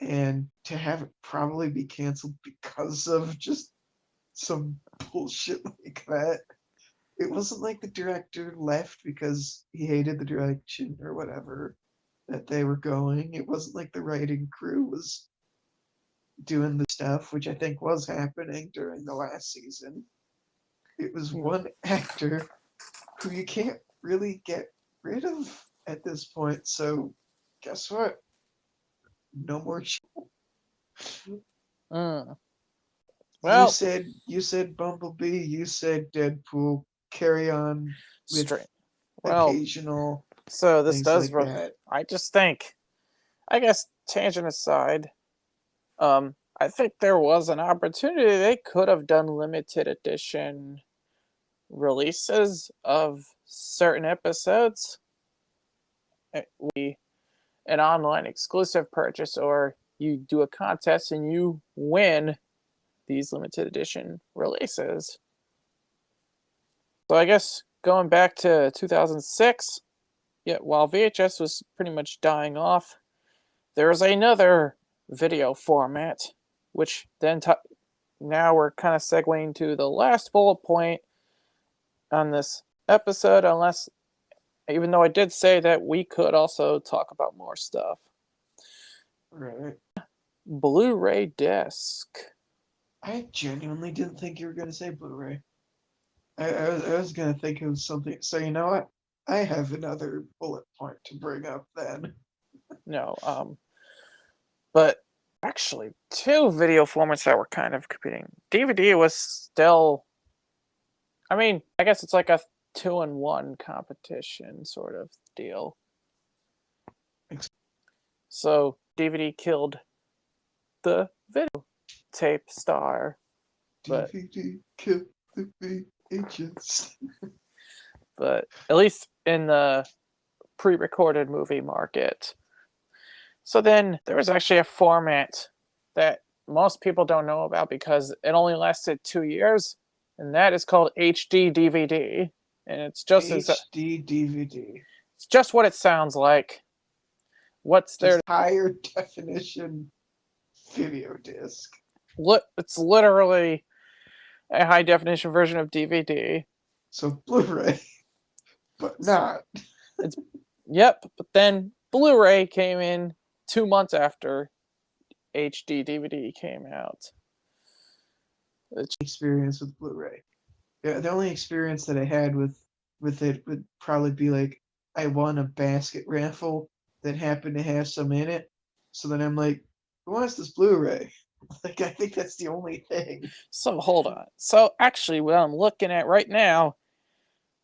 and to have it probably be canceled because of just some bullshit like that. It wasn't like the director left because he hated the direction or whatever that they were going. It wasn't like the writing crew was doing the stuff, which I think was happening during the last season. It was Yeah. one actor who you can't really get rid of at this point. So, guess what? No more. Mm. You Well, said you said Bumblebee. You said Deadpool. Carry on with straight. Well, occasional so this things does. like that. I just think. I guess tangent aside, I think there was an opportunity they could have done limited edition releases of certain episodes. We an online exclusive purchase, or you do a contest and you win these limited edition releases. So I guess going back to 2006, yeah, while VHS was pretty much dying off, there's another video format, which then now we're kind of segueing to the last bullet point on this episode, unless, even though I did say that we could also talk about more stuff. Right. Blu-ray disc. I genuinely didn't think you were going to say Blu-ray. I was going to think it was something. So you know what? I have another bullet point to bring up then. No, but actually, two video formats that were kind of competing. DVD was still, I mean, I guess it's like a 2-in-1 competition sort of deal. So DVD killed the videotape star, but DVD killed the VHS. but at least in the pre-recorded movie market. So then there was actually a format that most people don't know about because it only lasted 2 years, and that is called HD DVD. And it's just HD DVD. It's just what it sounds like. What's there? Higher definition video disc. It's literally a high definition version of DVD. So Blu-ray, but not. Yep, but then Blu-ray came in 2 months after HD DVD came out. Experience with Blu-ray. Yeah, the only experience that I had with it would probably be like I won a basket raffle that happened to have some in it. So then I'm like, who wants this Blu-ray? Like, I think that's the only thing. So hold on. So actually, what I'm looking at right now,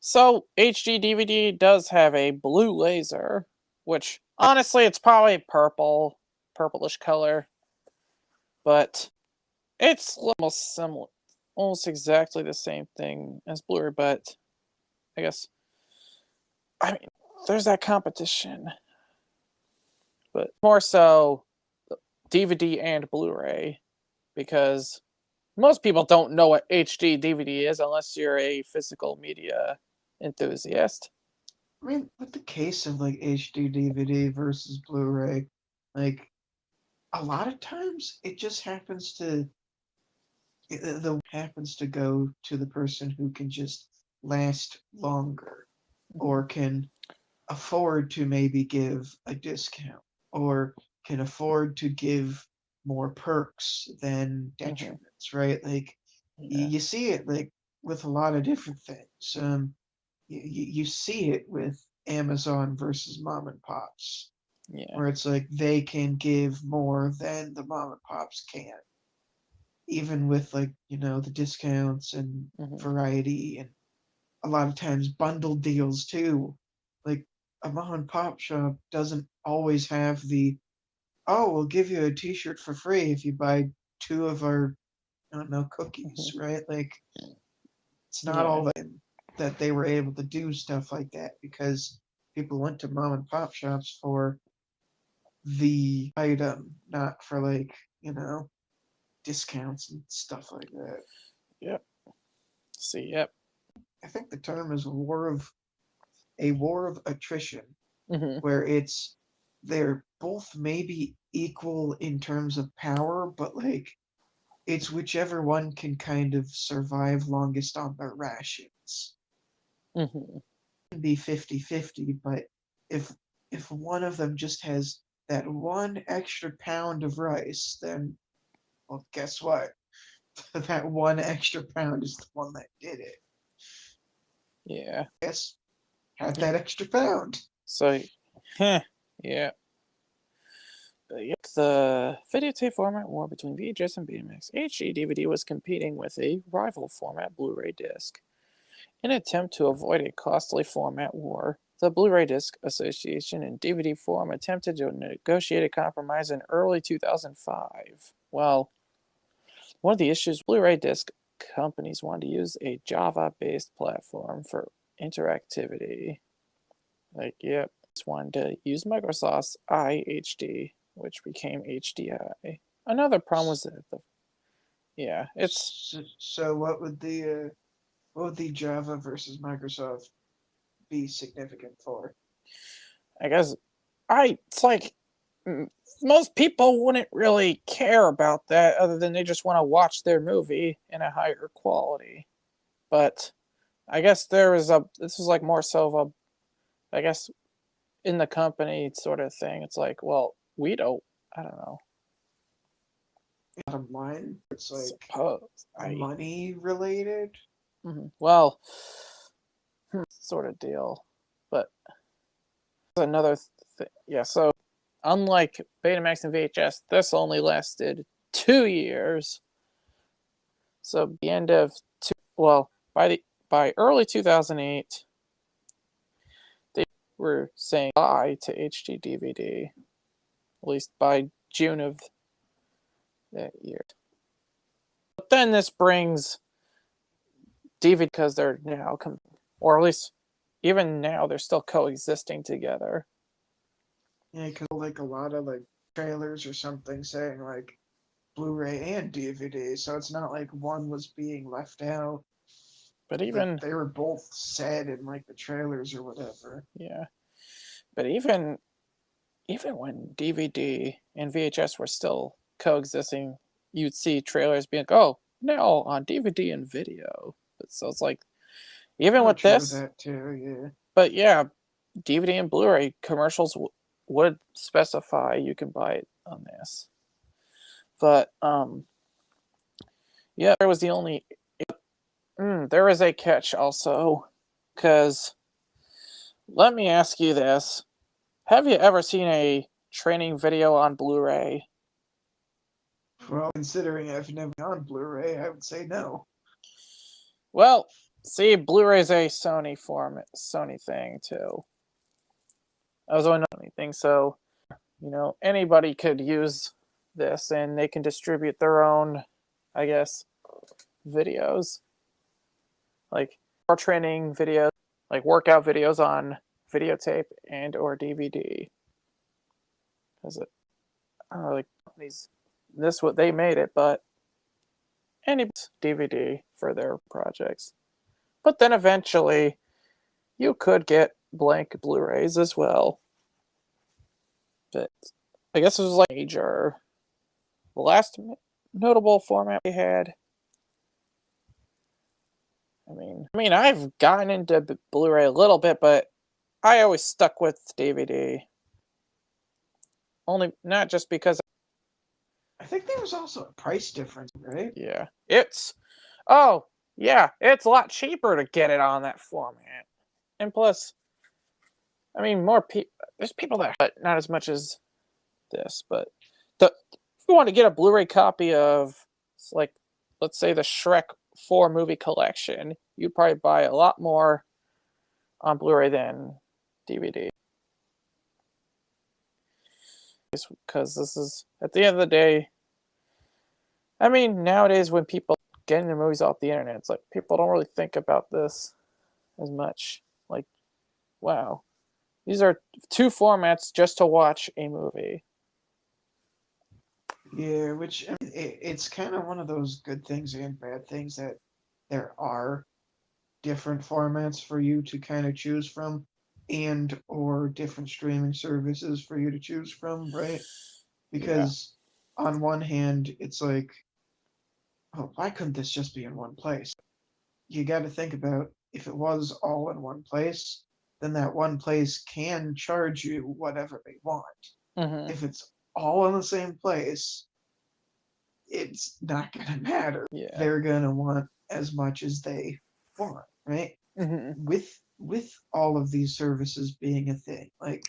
so HD DVD does have a blue laser, which honestly, it's probably purplish color, but it's almost similar, almost exactly the same thing as Blu-ray. But I guess, I mean, there's that competition, but more so DVD and Blu-ray, because most people don't know what HD DVD is unless you're a physical media enthusiast. I mean, with the case of like HD DVD versus Blu-ray, like a lot of times it just happens to go to the person who can just last longer or can afford to maybe give a discount or can afford to give more perks than detriments, right? Like you see it like with a lot of different things. You see it with Amazon versus mom and pops, where it's like they can give more than the mom and pops can, even with like the discounts and variety and a lot of times bundled deals too. Like a mom and pop shop doesn't always have the, oh, we'll give you a t-shirt for free if you buy 2 of our, I don't know, cookies, right? Like it's not all that they were able to do stuff like that because people went to mom and pop shops for the item, not for like, discounts and stuff like that. Yep. See, I think the term is a war of attrition, where they're both maybe equal in terms of power, but like it's whichever one can kind of survive longest on their rations. It can be 50-50, but if one of them just has that 1 extra pound of rice, then, well, guess what? That 1 extra pound is the one that did it. Yeah. Yes, had that extra pound. So, yeah. The videotape format war between VHS and Betamax. HD DVD was competing with a rival format, Blu-ray disc. In an attempt to avoid a costly format war, the Blu-ray Disc Association and DVD Forum attempted to negotiate a compromise in early 2005. Well, one of the issues, Blu-ray disc companies wanted to use a Java-based platform for interactivity. Just wanted to use Microsoft's iHD, which became HDI. Another problem was that So what would the Java versus Microsoft be significant for? I guess it's like most people wouldn't really care about that other than they just want to watch their movie in a higher quality. But I guess this is like more so of a, I guess, in the company sort of thing. It's like, well, I don't know, Bottom line, it's like suppose. money related. Well, sort of deal. But another thing. Yeah, so unlike Betamax and VHS, this only lasted 2 years. So the end of by early 2008, they were saying bye to HD DVD. At least by June of that year. But then this brings DVD because they're now, or at least even now, they're still coexisting together. Yeah, because like a lot of like trailers or something saying like Blu-ray and DVD, so it's not like one was being left out. But Like even they were both said in like the trailers or whatever. yeah, but even when DVD and VHS were still coexisting, you'd see trailers being like, "Oh, now on DVD and video." So it's like even Oh, with true this, that too. Yeah. but yeah, DVD and Blu-ray commercials would specify you can buy it on this. But yeah, there was the only there is a catch also, because let me ask you this: have you ever seen a training video on Blu-ray? Well, considering I've never on Blu-ray, I would say no. Well, see, Blu-ray is a Sony thing too. I was only Sony thing, so anybody could use this, and they can distribute their own, I guess, videos, like or training videos, like workout videos on videotape and or DVD. Because I don't know, like companies, this what they made it, but any DVD for their projects. But then eventually, you could get blank Blu-rays as well. But I guess it was like major. The last notable format we had. I've gotten into Blu-ray a little bit, but I always stuck with DVD. Only not just because. I think there was also a price difference, right? Yeah, it's a lot cheaper to get it on that format, and plus, more people. There's people that, but not as much as this. But if you want to get a Blu-ray copy of, like, let's say the Shrek 4 movie collection, you'd probably buy a lot more on Blu-ray than DVD. Because this is, at the end of the day, nowadays when people getting their movies off the internet, it's like people don't really think about this as much. Like, wow, these are two formats just to watch a movie. Yeah, which it's kind of one of those good things and bad things that there are different formats for you to kind of choose from and or different streaming services for you to choose from, right? Yeah. Because on one hand, it's like, oh, why couldn't this just be in one place? You got to think about if it was all in one place, then that one place can charge you whatever they want. Mm-hmm. If it's all in the same place, it's not going to matter. Yeah. They're going to want as much as they want, right? Mm-hmm. With all of these services being a thing, like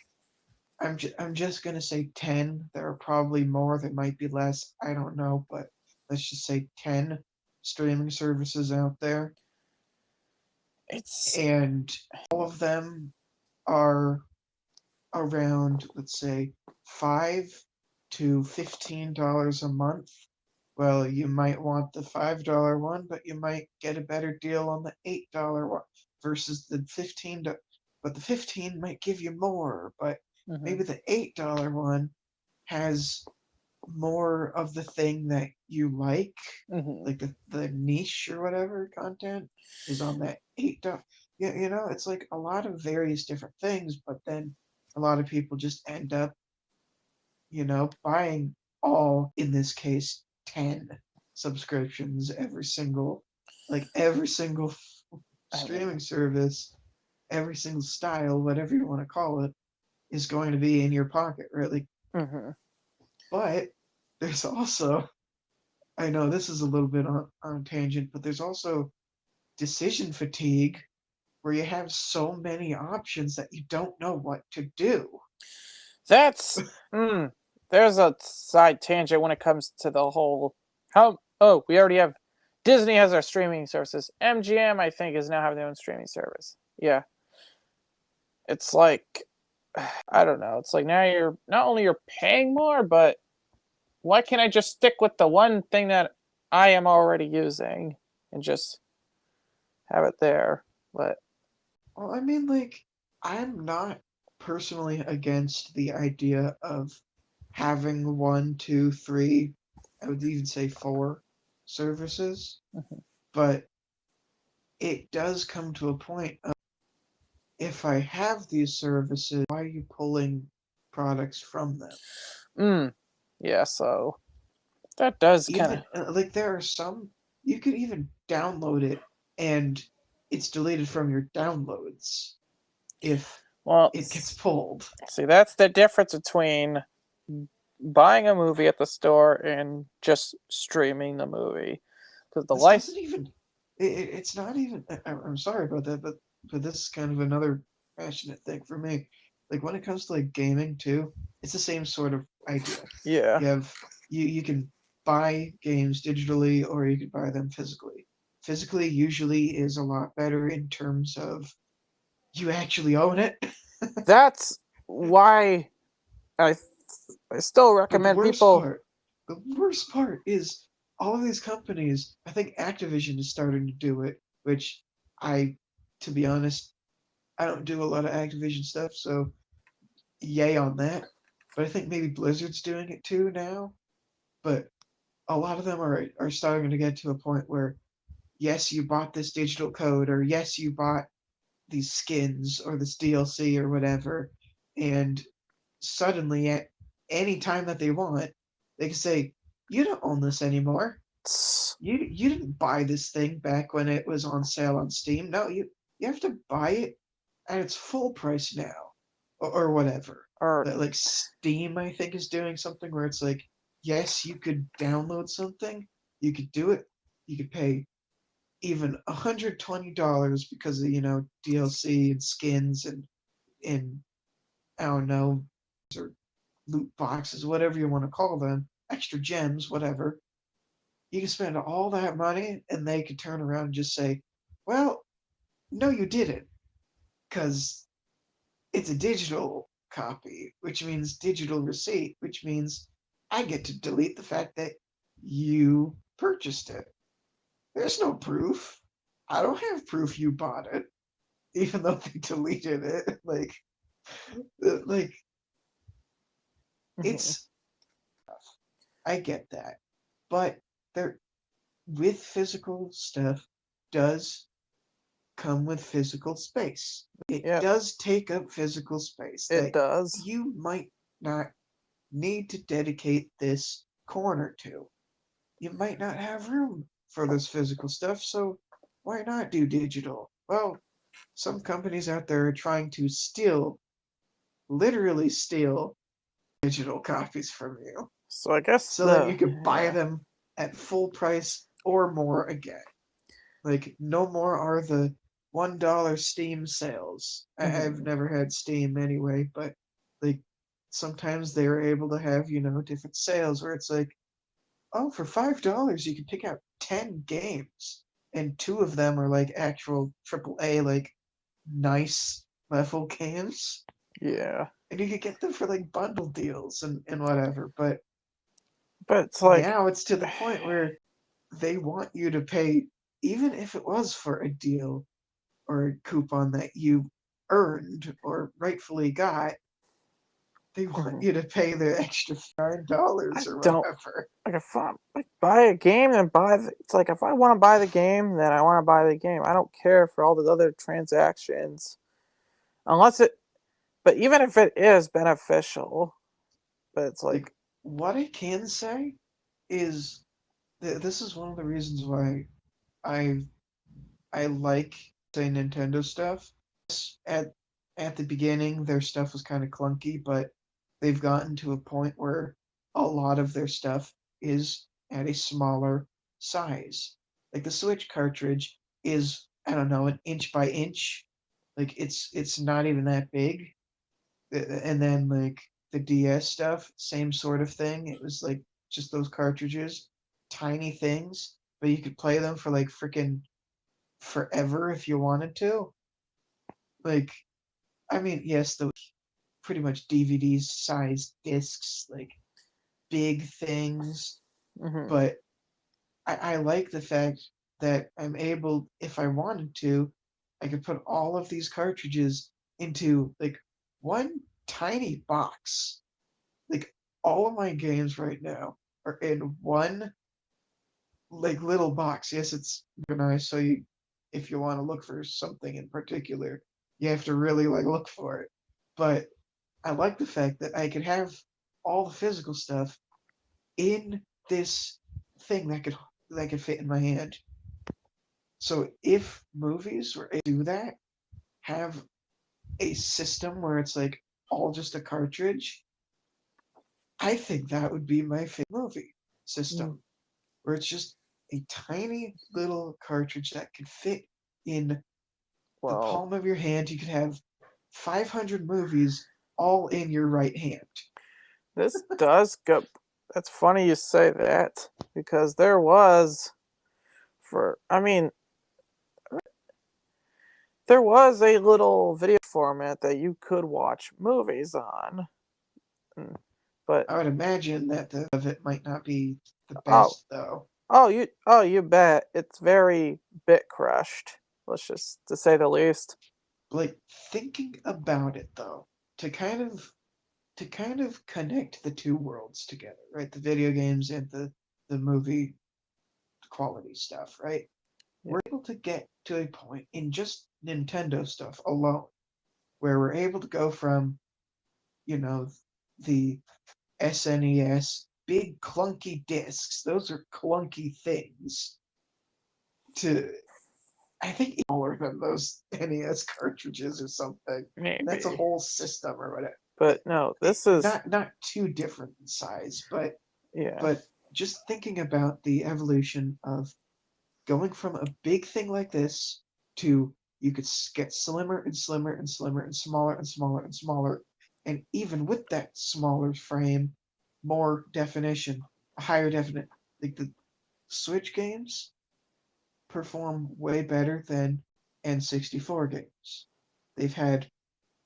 I'm just going to say 10. There are probably more, there might be less, I don't know, but let's just say 10 streaming services out there, and all of them are around, let's say, $5 to $15 a month. Well, you might want the $5 one, but you might get a better deal on the $8 one versus the 15. But the 15 might give you more, but maybe the $8 one has more of the thing that you like, like the niche or whatever content is on that $8. Yeah, it's like a lot of various different things, but then a lot of people just end up buying all, in this case, 10 subscriptions, every single I mean, streaming service, every single style, whatever you want to call it, is going to be in your pocket, right? Like, mhm. but there's also, I know this is a little bit on tangent, but there's also decision fatigue where you have so many options that you don't know what to do. That's there's a side tangent when it comes to the whole how oh, we already have Disney has our streaming services. MGM I think is now having their own streaming service. Yeah. It's like I don't know. It's like now you're not only you're paying more, but why can't I just stick with the one thing that I am already using and just have it there? But Well, I mean, like, I'm not personally against the idea of having one, two, three, I would even say four services, mhm. but it does come to a point of, if I have these services, why are you pulling products from them? mm, yeah, so that does kind of Even like there are some, you could even download it and it's deleted from your downloads if well. it gets pulled. See, that's the difference between buying a movie at the store and just streaming the movie. Because the This license, doesn't even, it's not even, I'm sorry about that, but this is kind of another passionate thing for me. Like when it comes to like gaming too, it's the same sort of idea. yeah, You have, you can buy games digitally or you can buy them physically. Physically usually is a lot better in terms of you actually own it. that's why I I still But the recommend worst people. part, the worst part is all of these companies. I think Activision is starting to do it, which I, to be honest, I don't do a lot of Activision stuff, so yay on that. But I think maybe Blizzard's doing it too now. But a lot of them are starting to get to a point where yes, you bought this digital code, or yes, you bought these skins or this DLC or whatever, and suddenly at any time that they want, they can say, "You don't own this anymore. You didn't buy this thing back when it was on sale on Steam. No, you have to buy it at its full price now, or whatever." Or Like Steam, I think is doing something where it's like, yes, you could download something, you could do it, you could pay even $120 because of DLC and skins and I don't know, or loot boxes, whatever you want to call them, extra gems, whatever. You can spend all that money and they could turn around and just say, well, no, you didn't, because it's a digital copy, which means digital receipt, which means I get to delete the fact that you purchased it. There's no proof. I don't have proof you bought it, even though they deleted it. Like mhm. it's, I get that, but there, with physical stuff does come with physical space. It Yep, does take up physical space it that does. you might not need to dedicate this corner to. You might not have room for this physical stuff, so why not do digital? Well, some companies out there are trying to steal, literally steal, digital copies from you So I guess so that you the could buy yeah. them at full price or more again. Like, no more are the $1 Steam sales. I've Mhm. never had Steam anyway, but like sometimes they're able to have, different sales where it's like, oh, for $5 you can pick out 10 games, and two of them are like actual AAA, like nice level games, Yeah, and you could get them for like bundle deals and whatever. But but it's like now it's to the point where they want you to pay, even if it was for a deal or a coupon that you earned or rightfully got, they want mhm. you to pay the extra I $9 or don't whatever. like if I like buy a game and it's like if I want to buy the game, then I want to buy the game. I don't care for all the other transactions unless it. But even if it is beneficial, but it's like, What I can say is this is one of the reasons why I I like say Nintendo stuff. At at the beginning, their stuff was kind of clunky, but they've gotten to a point where a lot of their stuff is at a smaller size. Like the Switch cartridge is, I don't know, an inch by inch. Like it's not even that big. And then like the DS stuff, same sort of thing. It was like just those cartridges, tiny things, but you could play them for like freaking forever if you wanted to. Like, I mean, yes, the pretty much DVD size discs, like big things, mhm. but I like the fact that I'm able, if I wanted to, I could put all of these cartridges into like one tiny box. Like all of my games right now are in one like little box. Yes, it's organized, so you if you want to look for something in particular, you have to really like look for it. But I like the fact that I could have all the physical stuff in this thing that could fit in my hand. So if movies were able to do that, have a system where it's like all just a cartridge, I think that would be my favorite movie Mm. system, where it's just a tiny little cartridge that could fit in the Well, palm of your hand. You could have 500 movies all in your right hand. this does go. That's funny you say that because there was I mean, there was a little video format that you could watch movies on, mm, but I would imagine that the of it might not be the oh, best though. you bet it's very bit crushed. Let's just to say the least. Like thinking about it though, to kind of connect the two worlds together, right? The video games and the movie quality stuff, right? Yeah. We're able to get to a point in just Nintendo stuff alone where we're able to go from, you know, the SNES, big clunky discs, those are clunky things, to I think smaller than those NES cartridges or something. That's a Maybe, whole system or whatever. but no, this is Not too different in size, yeah, but just thinking about the evolution of going from a big thing like this to you could get slimmer and slimmer and slimmer and smaller and smaller and smaller, and even with that smaller frame, more definition, a higher definite. Like the Switch games perform way better than N64 games. They've had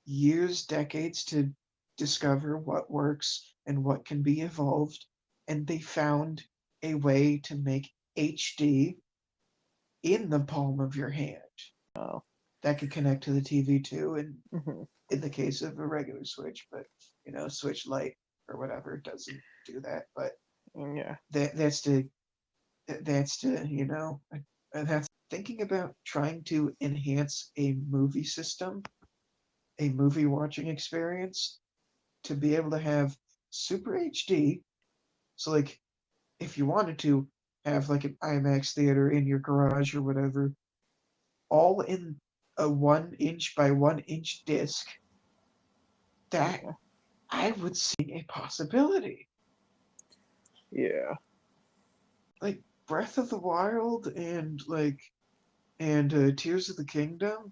years, decades to discover what works and what can be evolved, and they found a way to make HD in the palm of your hand no, that could connect to the TV too, and mhm, in the case of a regular Switch, but Switch Lite or whatever doesn't do that. But yeah, that that's to and that's thinking about trying to enhance a movie system, a movie watching experience, to be able to have super HD. So like if you wanted to have like an IMAX theater in your garage or whatever, all in a 1 inch by 1 inch disc, that yeah, I would see a possibility. yeah. Like Breath of the Wild and Tears of the Kingdom.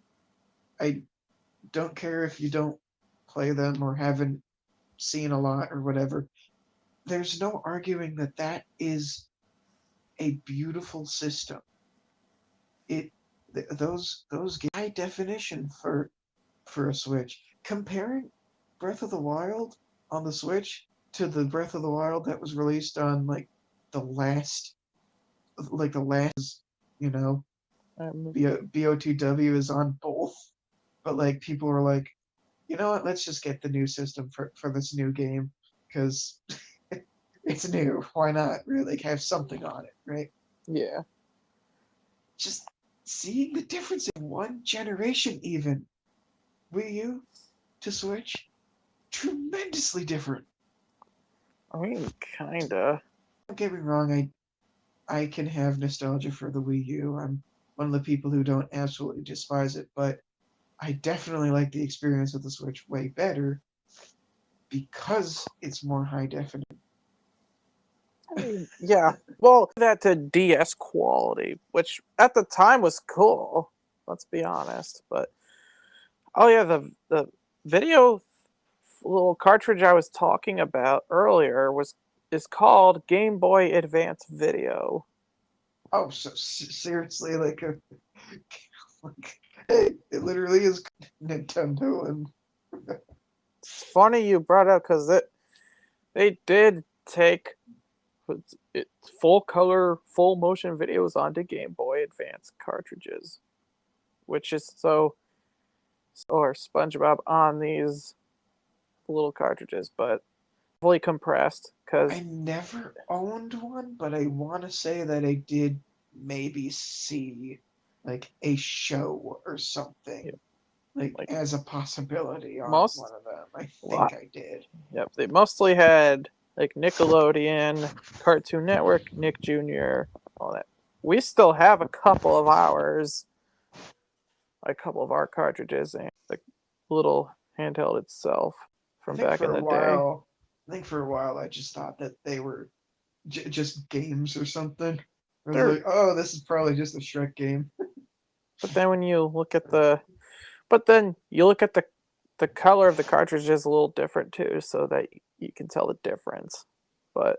I don't care if you don't play them or haven't seen a lot or whatever. There's no arguing that that is a beautiful system. It those high definition for a Switch. Comparing Breath of the Wild on the Switch to the Breath of the Wild that was released on the last the last you know I'm BOTW is on both, but like people were like, you know what, let's just get the new system for this new game because it's new. Why not? Really, like, have something on it, right? yeah. Just seeing the difference in one generation, even Wii U to Switch, tremendously different. I mean, kinda. Don't get me wrong, I can have nostalgia for the Wii U. I'm one of the people who don't absolutely despise it, but I definitely like the experience of the Switch way better because it's more high definition. I mean, yeah. Well, that to DS quality, which at the time was cool. Let's be honest. But oh yeah, the video little cartridge I was talking about earlier is called Game Boy Advance Video. Oh, so seriously, like, hey, it literally is Nintendo, and It's funny you brought up because they did take it, full color, full motion videos onto Game Boy Advance cartridges, which is or SpongeBob on these little cartridges, but fully compressed I because never owned one, but I want to say that I did maybe see like a show or something like like as a possibility on most one of them. I think lot, I did. yep, they mostly had like Nickelodeon, Cartoon Network, Nick Jr., all that. We still have a couple of our cartridges and the little handheld itself I from think back in for a the day. while, I think for a while I just thought that they were just games or something. I was They're like, oh, this is probably just a Shrek game. but then when you look at the color of the cartridge is a little different too, so that you can tell the difference. But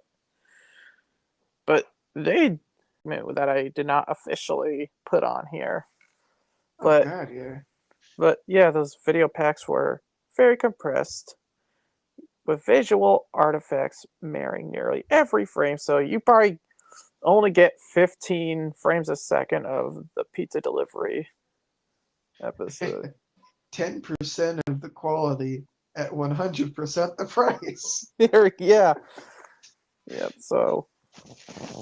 but they that I did not officially put on here. Oh But God, yeah. yeah, those video packs were very compressed with visual artifacts mirroring nearly every frame. So you probably only get 15 frames a second of the pizza delivery episode. 10% of the quality at 100% the price. Yeah. Yeah. So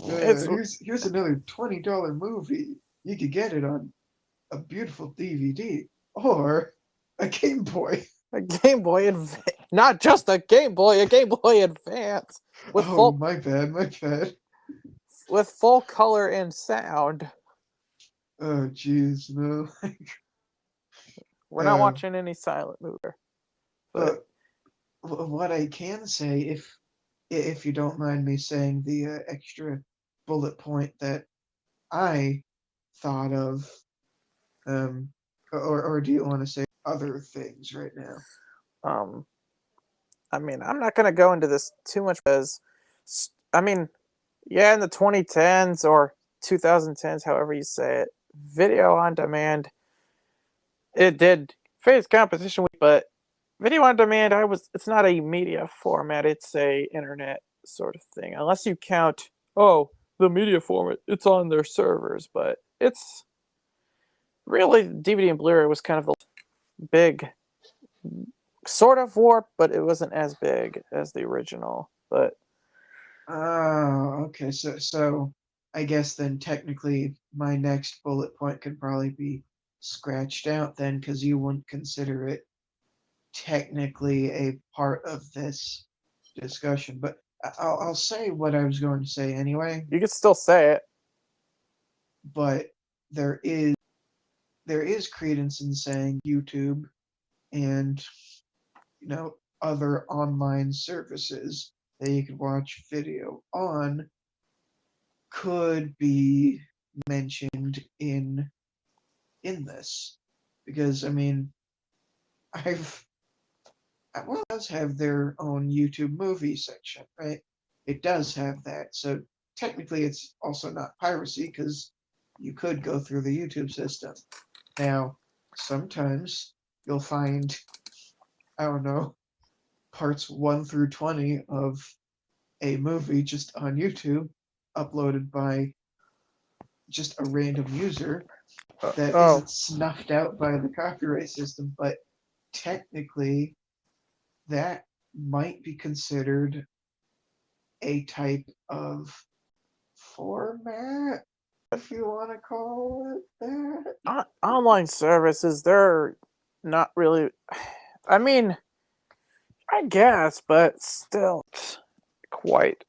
it's Here's another $20 movie. You could get it on a beautiful DVD or a Game Boy. a Game Boy Advance, not just a Game Boy Advance with Oh, full my bad, my bad. color and sound. Oh, jeez, no. We're not Uh, watching any silent movie, but but what I can say, if you don't mind me saying the extra bullet point that I thought of, um, or do you want to say other things right now? um, I mean, I'm not gonna go into this too much because, I mean, yeah, in the 2010s or 2010s, however you say it, video on demand, it did face competition with, but video on demand, it's not a media format, it's a internet sort of thing. Unless you count, oh, the media format, it's on their servers, but it's really DVD and Blu-ray was kind of the big sort of warp, but it wasn't as big as the original. But Oh, okay. So I guess then technically my next bullet point could probably be scratched out then because you wouldn't consider it technically a part of this discussion. But I'll say what I was going to say anyway. you could still say it. But there is there is credence in saying YouTube and other online services that you could watch video on could be mentioned in this because I mean I've well, it does have their own YouTube movie section, right? It does have that, so technically it's also not piracy because you could go through the YouTube system. Now, sometimes you'll find, I don't know, parts 1 through 20 of a movie just on YouTube uploaded by just a random user that Oh, isn't snuffed out by the copyright system, but technically that might be considered a type of format, if you want to call it that. online services, they're not really. I mean, I guess, but still, quite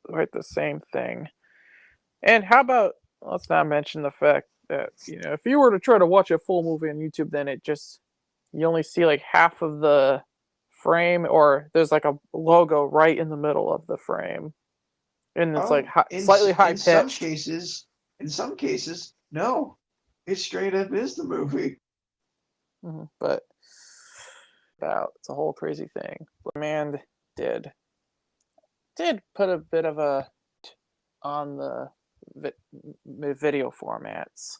quite the same thing. And how about, let's not mention the fact that, if you were to try to watch a full movie on YouTube, then you only see like half of the frame, or there's like a logo right in the middle of the frame, and it's like Oh, slightly high pitched. in some cases, no, it straight up is the movie. But it's a whole crazy thing. But man did put a bit of a on the video formats,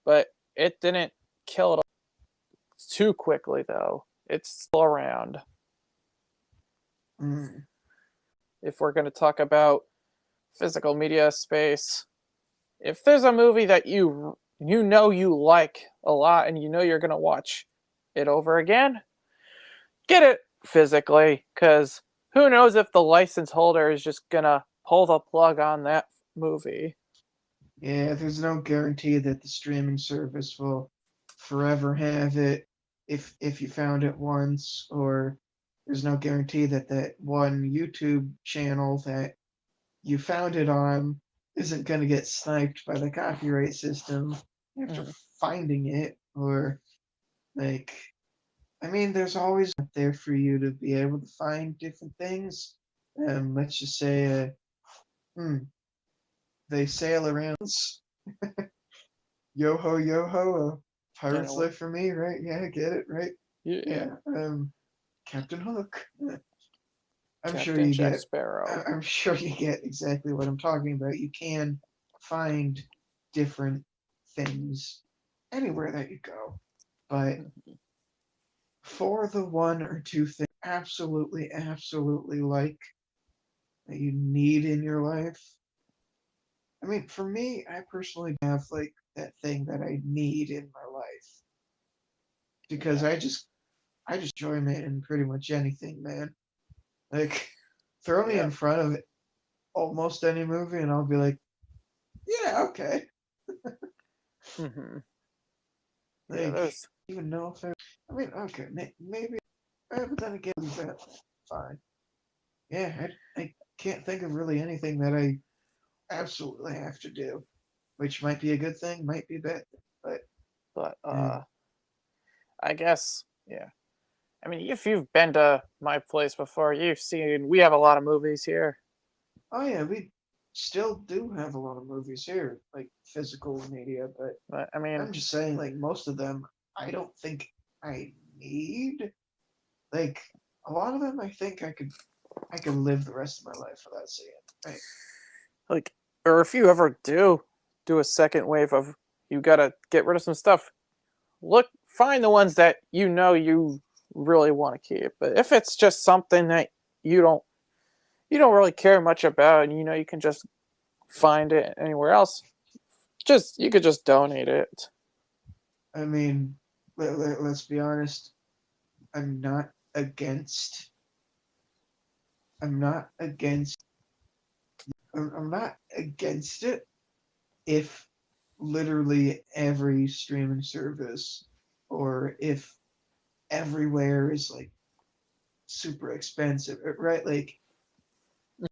but it didn't kill it too quickly though. It's still around. Mm. If we're going to talk about physical media space, if there's a movie that you like a lot and you're going to watch it over again, get it physically, because who knows if the license holder is just going to pull the plug on that movie. Yeah, there's no guarantee that the streaming service will forever have it if you found it once, or there's no guarantee that that one YouTube channel that you found it on isn't going to get sniped by the copyright system after finding it, or like, I mean, there's always out there for you to be able to find different things. Let's just say, they sail around. Yo ho, yo ho, pirate's life for me, right? Yeah, get it, right? Yeah. Captain Hook. I'm sure Captain you Jack get. Sparrow. I'm sure you get exactly what I'm talking about. You can find different things anywhere that you go, but for the one or two things absolutely, absolutely like that you need in your life. I mean, for me, I personally have like that thing that I need in my life because I just enjoy in pretty much anything, man. Like, throw me in front of almost any movie, and I'll be like, yeah, okay. Mm-hmm. Yeah, Like, even know if I mean, okay, maybe, but then again, fine. Yeah, I can't think of really anything that I absolutely have to do, which might be a good thing, might be a bad thing, but yeah. I guess, yeah. I mean, if you've been to my place before, we have a lot of movies here. Oh yeah, we still do have a lot of movies here, like physical media, but I mean, I'm just saying, like, most of them, I don't think I need. Like, a lot of them, I think I could live the rest of my life without seeing. Right? like, or if you ever do a second wave of, you gotta get rid of some stuff, find the ones that you really want to keep. But if it's just something that you don't really care much about, and you can just find it anywhere else, you could just donate it. I mean, let's be honest. I'm not against. I'm not against. I'm not against it if literally every streaming service, or if everywhere is like super expensive, right? Like,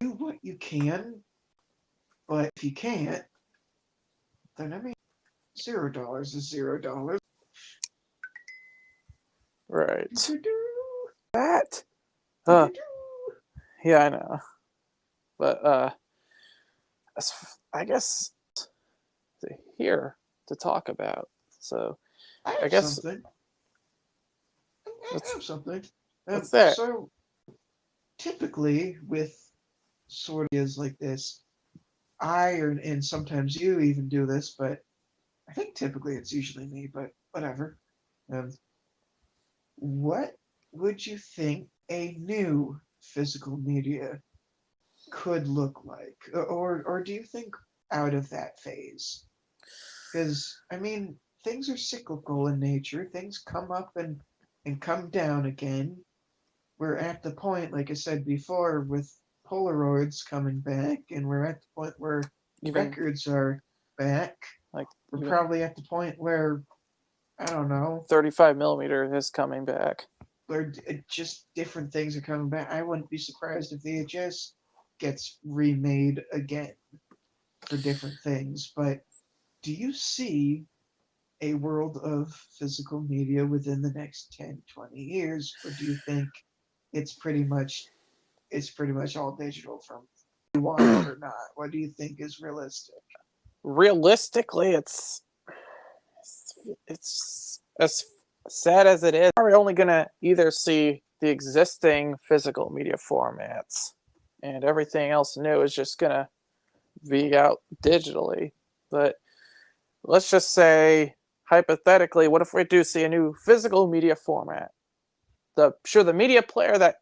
do what you can, but if you can't, then I mean, $0 is $0. Right. That. Yeah, I know. But I guess here to talk about. So I I have guess something. I have something. what's that? So typically with sort of is like this, and sometimes you even do this, but I think typically it's usually me, but whatever. Um, what would you think a new physical media could look like, or do you think out of that phase? Because I mean, things are cyclical in nature. Things come up and come down again. We're at the point, like I said before, with Polaroids coming back, and we're at the point where Even records are back. like We're even probably at the point where, I don't know, 35 millimeter is coming back. just different things are coming back. I wouldn't be surprised if VHS gets remade again for different things. But do you see a world of physical media within the next 10, 20 years, or do you think it's pretty much all digital from you want it or not? What do you think is realistic? Realistically, it's as sad as it is. We're only gonna either see the existing physical media formats, and everything else new is just gonna be out digitally. But let's just say, hypothetically, what if we do see a new physical media format? The media player that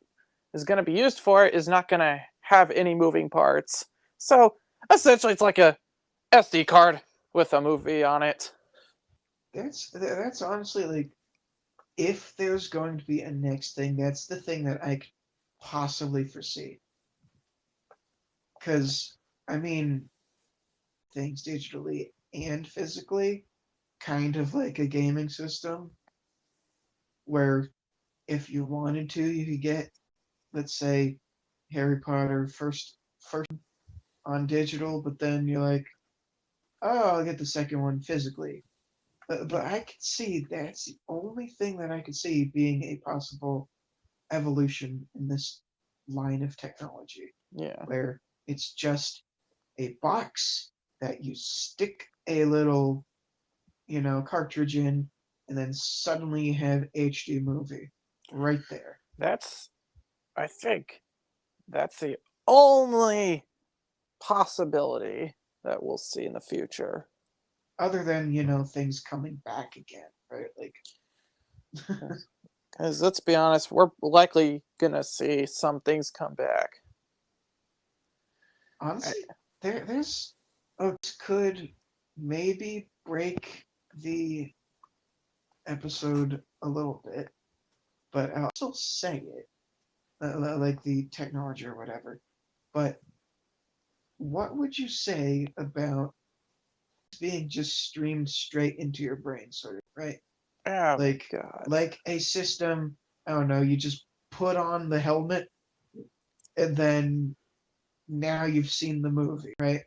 is going to be used for it is not going to have any moving parts. So essentially, it's like a SD card with a movie on it. That's honestly like, if there's going to be a next thing, that's the thing that I could possibly foresee. Because I mean, things digitally and physically, kind of like a gaming system, where if you wanted to, you could get, let's say, Harry Potter first on digital, but then you're like, oh, I'll get the second one physically. But I could see that's the only thing that I could see being a possible evolution in this line of technology, Yeah. where it's just a box that you stick a little, cartridge in, and then suddenly you have HD movie right there. I think that's the only possibility that we'll see in the future. Other than, things coming back again, right? Like, Because let's be honest, we're likely going to see some things come back. honestly, there's could maybe break the episode a little bit, but I'll still say it, like the technology or whatever. But what would you say about being just streamed straight into your brain, sort of, right? Oh, Like, God. like a system. I don't know. You just put on the helmet, and then now you've seen the movie, right?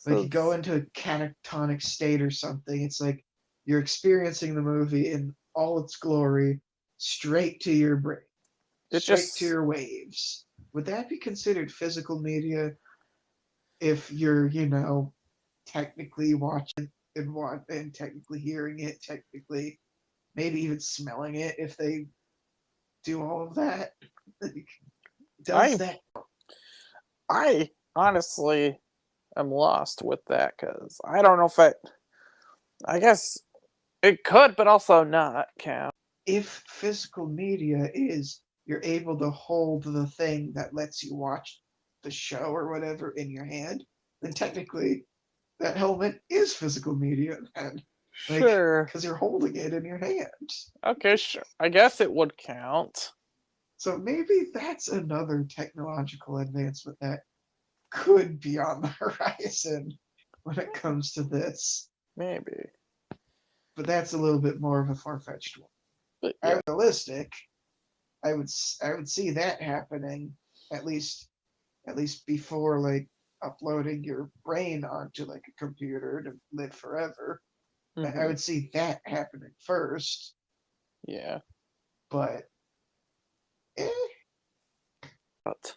Like, So you go into a catatonic state or something. It's like you're experiencing the movie in all its glory, straight to your brain, it straight to just, your waves. Would that be considered physical media if you're, technically watching and technically hearing it, technically maybe even smelling it if they do all of that? Like, does I, that? I honestly am lost with that because I don't know if I guess it could, but also not count. If physical media is you're able to hold the thing that lets you watch the show or whatever in your hand, then technically that helmet is physical media then. Like, Sure. because you're holding it in your hand. Okay, sure. I guess it would count. So maybe that's another technological advancement that could be on the horizon when it comes to this. Maybe. But that's a little bit more of a far-fetched one. But yeah. Realistic, I would see that happening at least before like uploading your brain onto like a computer to live forever. I would see that happening first. Yeah. But eh, But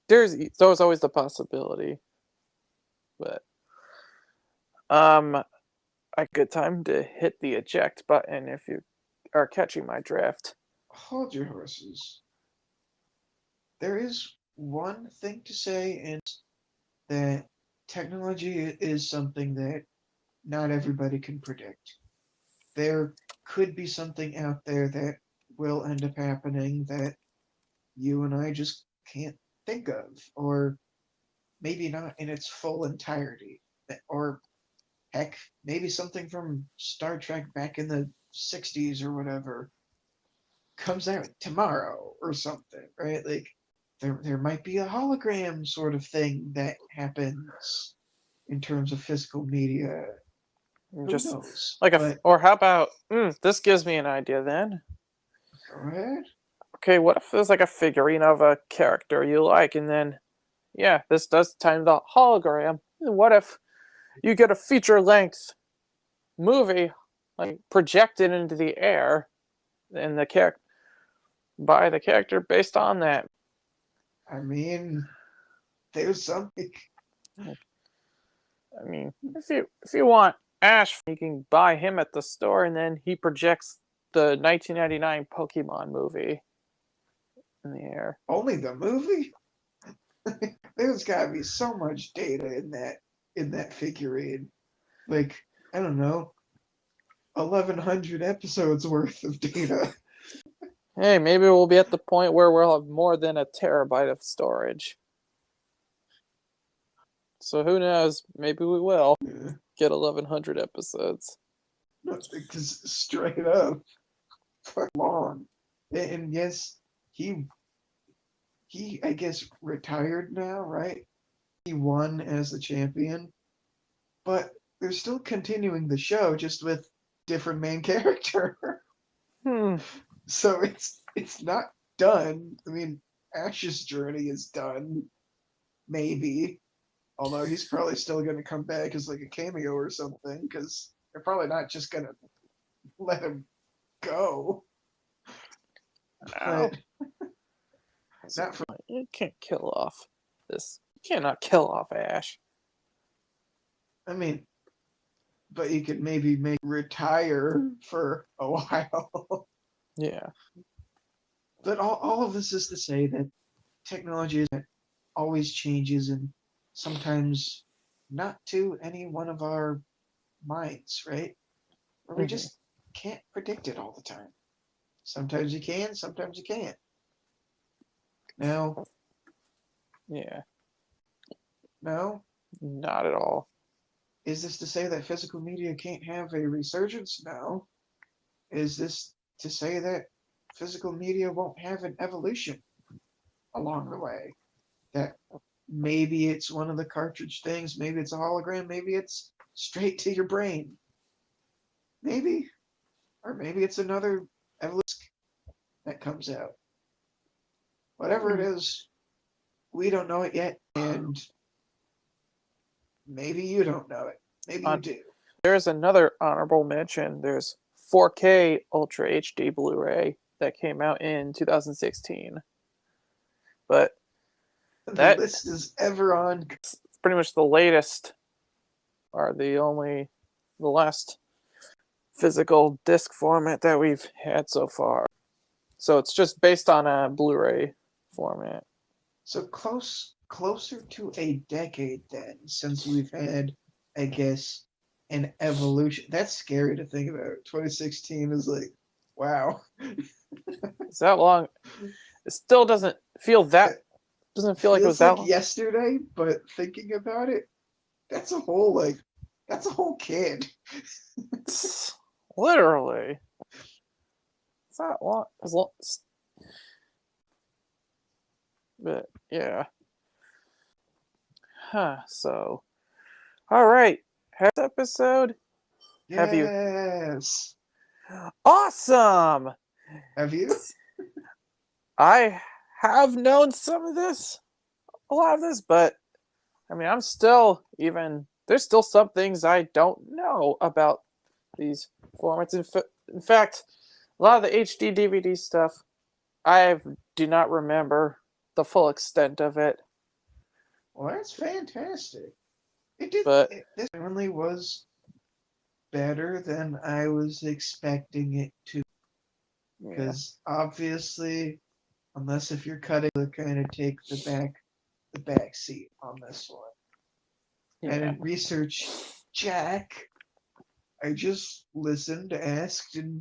there's always the possibility. But a good time to hit the eject button if you are catching my drift. hold your horses. There is one thing to say, and that technology is something that not everybody can predict. There could be something out there that will end up happening that you and I just can't think of, or maybe not in its full entirety. Or heck, maybe something from Star Trek back in the 60s or whatever comes out tomorrow or something, right? Like, there might be a hologram sort of thing that happens in terms of physical media. Who Just knows? like But or how about this gives me an idea then. Go ahead. Okay, what if there's like a figurine of a character you like, and then, yeah, this does time the hologram. And what if you get a feature-length movie, like projected into the air, and the character by the character based on that? I mean, there's something. I mean, if you want Ash, you can buy him at the store, and then he projects the 1999 Pokemon movie in the air. Only the movie? There's gotta be so much data in that figurine. Like, I don't know, 1,100 episodes worth of data. Hey, maybe we'll be at the point where we'll have more than a terabyte of storage. So who knows? Maybe we will Yeah. get 1,100 episodes. No, because straight up, fuck long. And yes, he I guess retired now, right? He won as the champion, but they're still continuing the show just with different main character. Hmm. So it's not done. I mean, Ash's journey is done, maybe. Although he's probably still going to come back as like a cameo or something, because they're probably not just going to let him go. Ow. But not for. You can't kill off this. You cannot kill off Ash. I mean, but you could maybe make retire for a while. Yeah. But all of this is to say that technology is always changes and sometimes not to any one of our minds, right? Or we just can't predict it all the time. Sometimes you can, sometimes you can't. Now, Yeah. no, Not at all. is this to say that physical media can't have a resurgence? No. Is this to say that physical media won't have an evolution along the way? That maybe it's one of the cartridge things, maybe it's a hologram, maybe it's straight to your brain. Maybe. Or maybe it's another evolution that comes out. Whatever it is, we don't know it yet, and maybe you don't know it. Maybe you do. There's another honorable mention. There's 4K Ultra HD Blu-ray that came out in 2016. But The list is ever on. it's pretty much the latest, or the last physical disc format that we've had so far. So it's just based on a Blu-ray format. So closer to a decade then, since we've had, I guess, an evolution. That's scary to think about. 2016 is like, wow. It's that long. It still doesn't feel like it was that like long. yesterday, but thinking about it, that's a whole kid. Literally. It's not long. But yeah. Huh. So, all right. Next episode. Yes. Awesome. Have you? I have known some of this, a lot of this, but I mean, there's still some things I don't know about these formats. In fact, a lot of the HD DVD stuff, I do not remember the full extent of it. Well, that's fantastic. It did. But This certainly was better than I was expecting it to. yeah, Because obviously, unless if you're cutting, to kind of take the back seat on this one. I yeah, didn't research Jack. I just listened, asked, and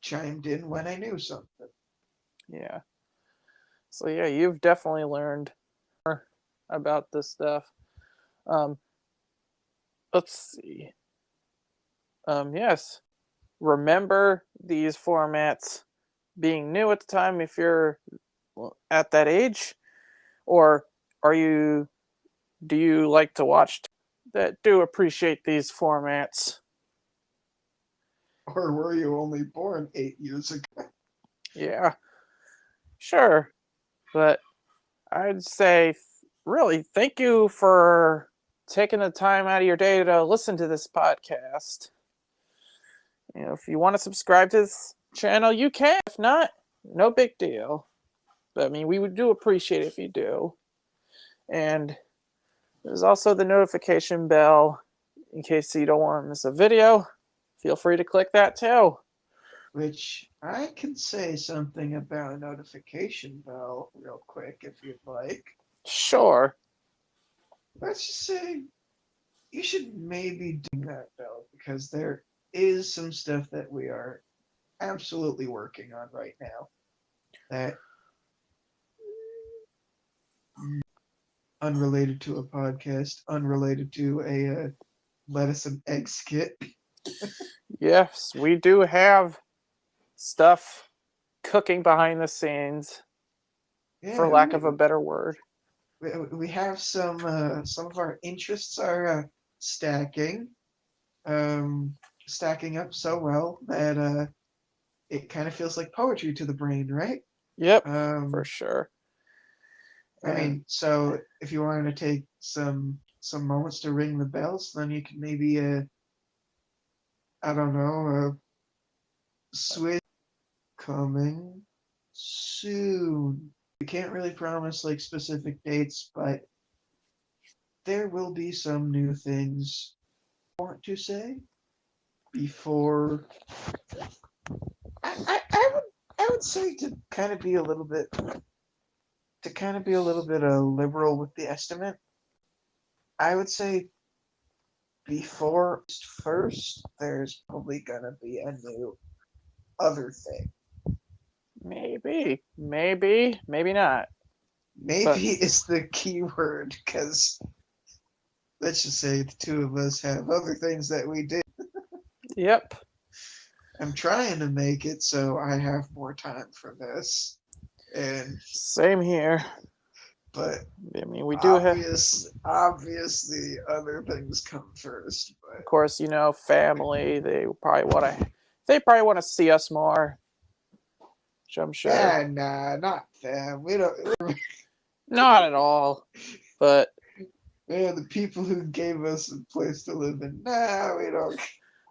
chimed in when I knew something. yeah. So yeah, you've definitely learned more about this stuff. Um, let's see. Yes. Remember these formats being new at the time if you're at that age? Or do you like to watch that do appreciate these formats? Or were you only born 8 years ago? Yeah, sure. But I'd say, really, thank you for taking the time out of your day to listen to this podcast. If you want to subscribe to this channel, you can. If not, no big deal. But I mean, we would do appreciate it if you do. And there's also the notification bell in case you don't want to miss a video. Feel free to click that too. Which I can say something about a notification bell real quick if you'd like. Sure. Let's just say you should maybe do that bell because there is some stuff that we are absolutely working on right now that unrelated to a podcast, unrelated to a lettuce and egg skit. Yes, we do have stuff cooking behind the scenes, for Yeah, lack of a better word. we have some of our interests are stacking, stacking up so well that it kind of feels like poetry to the brain, right? Yep, for Um, sure. I And mean, so if you wanted to take some moments to ring the bells, then you can maybe I don't know, switch coming soon. We can't really promise like specific dates, but there will be some new things I want to say before I would say to kind of be a little bit liberal with the estimate. I would say before first there's probably gonna be a new other thing. maybe not. But Maybe is the key word because let's just say the two of us have other things that we do. yep, I'm trying to make it so I have more time for this, and same here. but I mean, we do have, obviously other things come first. of But course, family. They probably want to see us more, which I'm sure. yeah, nah, not them. We don't. Not at all. But Yeah, the people who gave us a place to live in. Nah, we don't.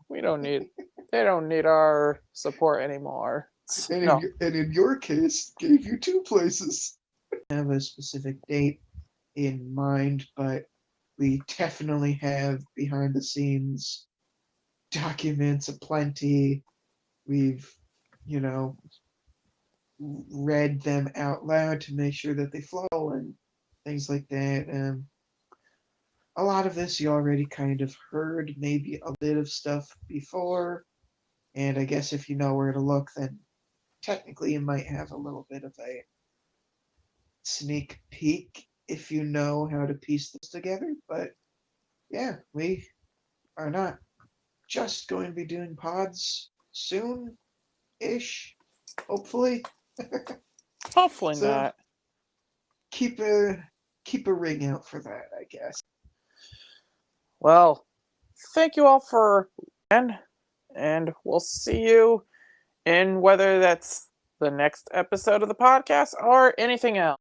we don't need. They don't need our support anymore. No. And in your case, gave you two places. Have a specific date in mind, but we definitely have behind the scenes documents aplenty. We've, you know, read them out loud to make sure that they flow and things like that. A lot of this you already kind of heard, maybe a bit of stuff before, and I guess if you know where to look, then technically you might have a little bit of a sneak peek if you know how to piece this together. But yeah, we are not just going to be doing pods soon ish, hopefully. Hopefully So not. keep a ring out for that, I guess. Well, thank you all for and we'll see you in whether that's the next episode of the podcast or anything else.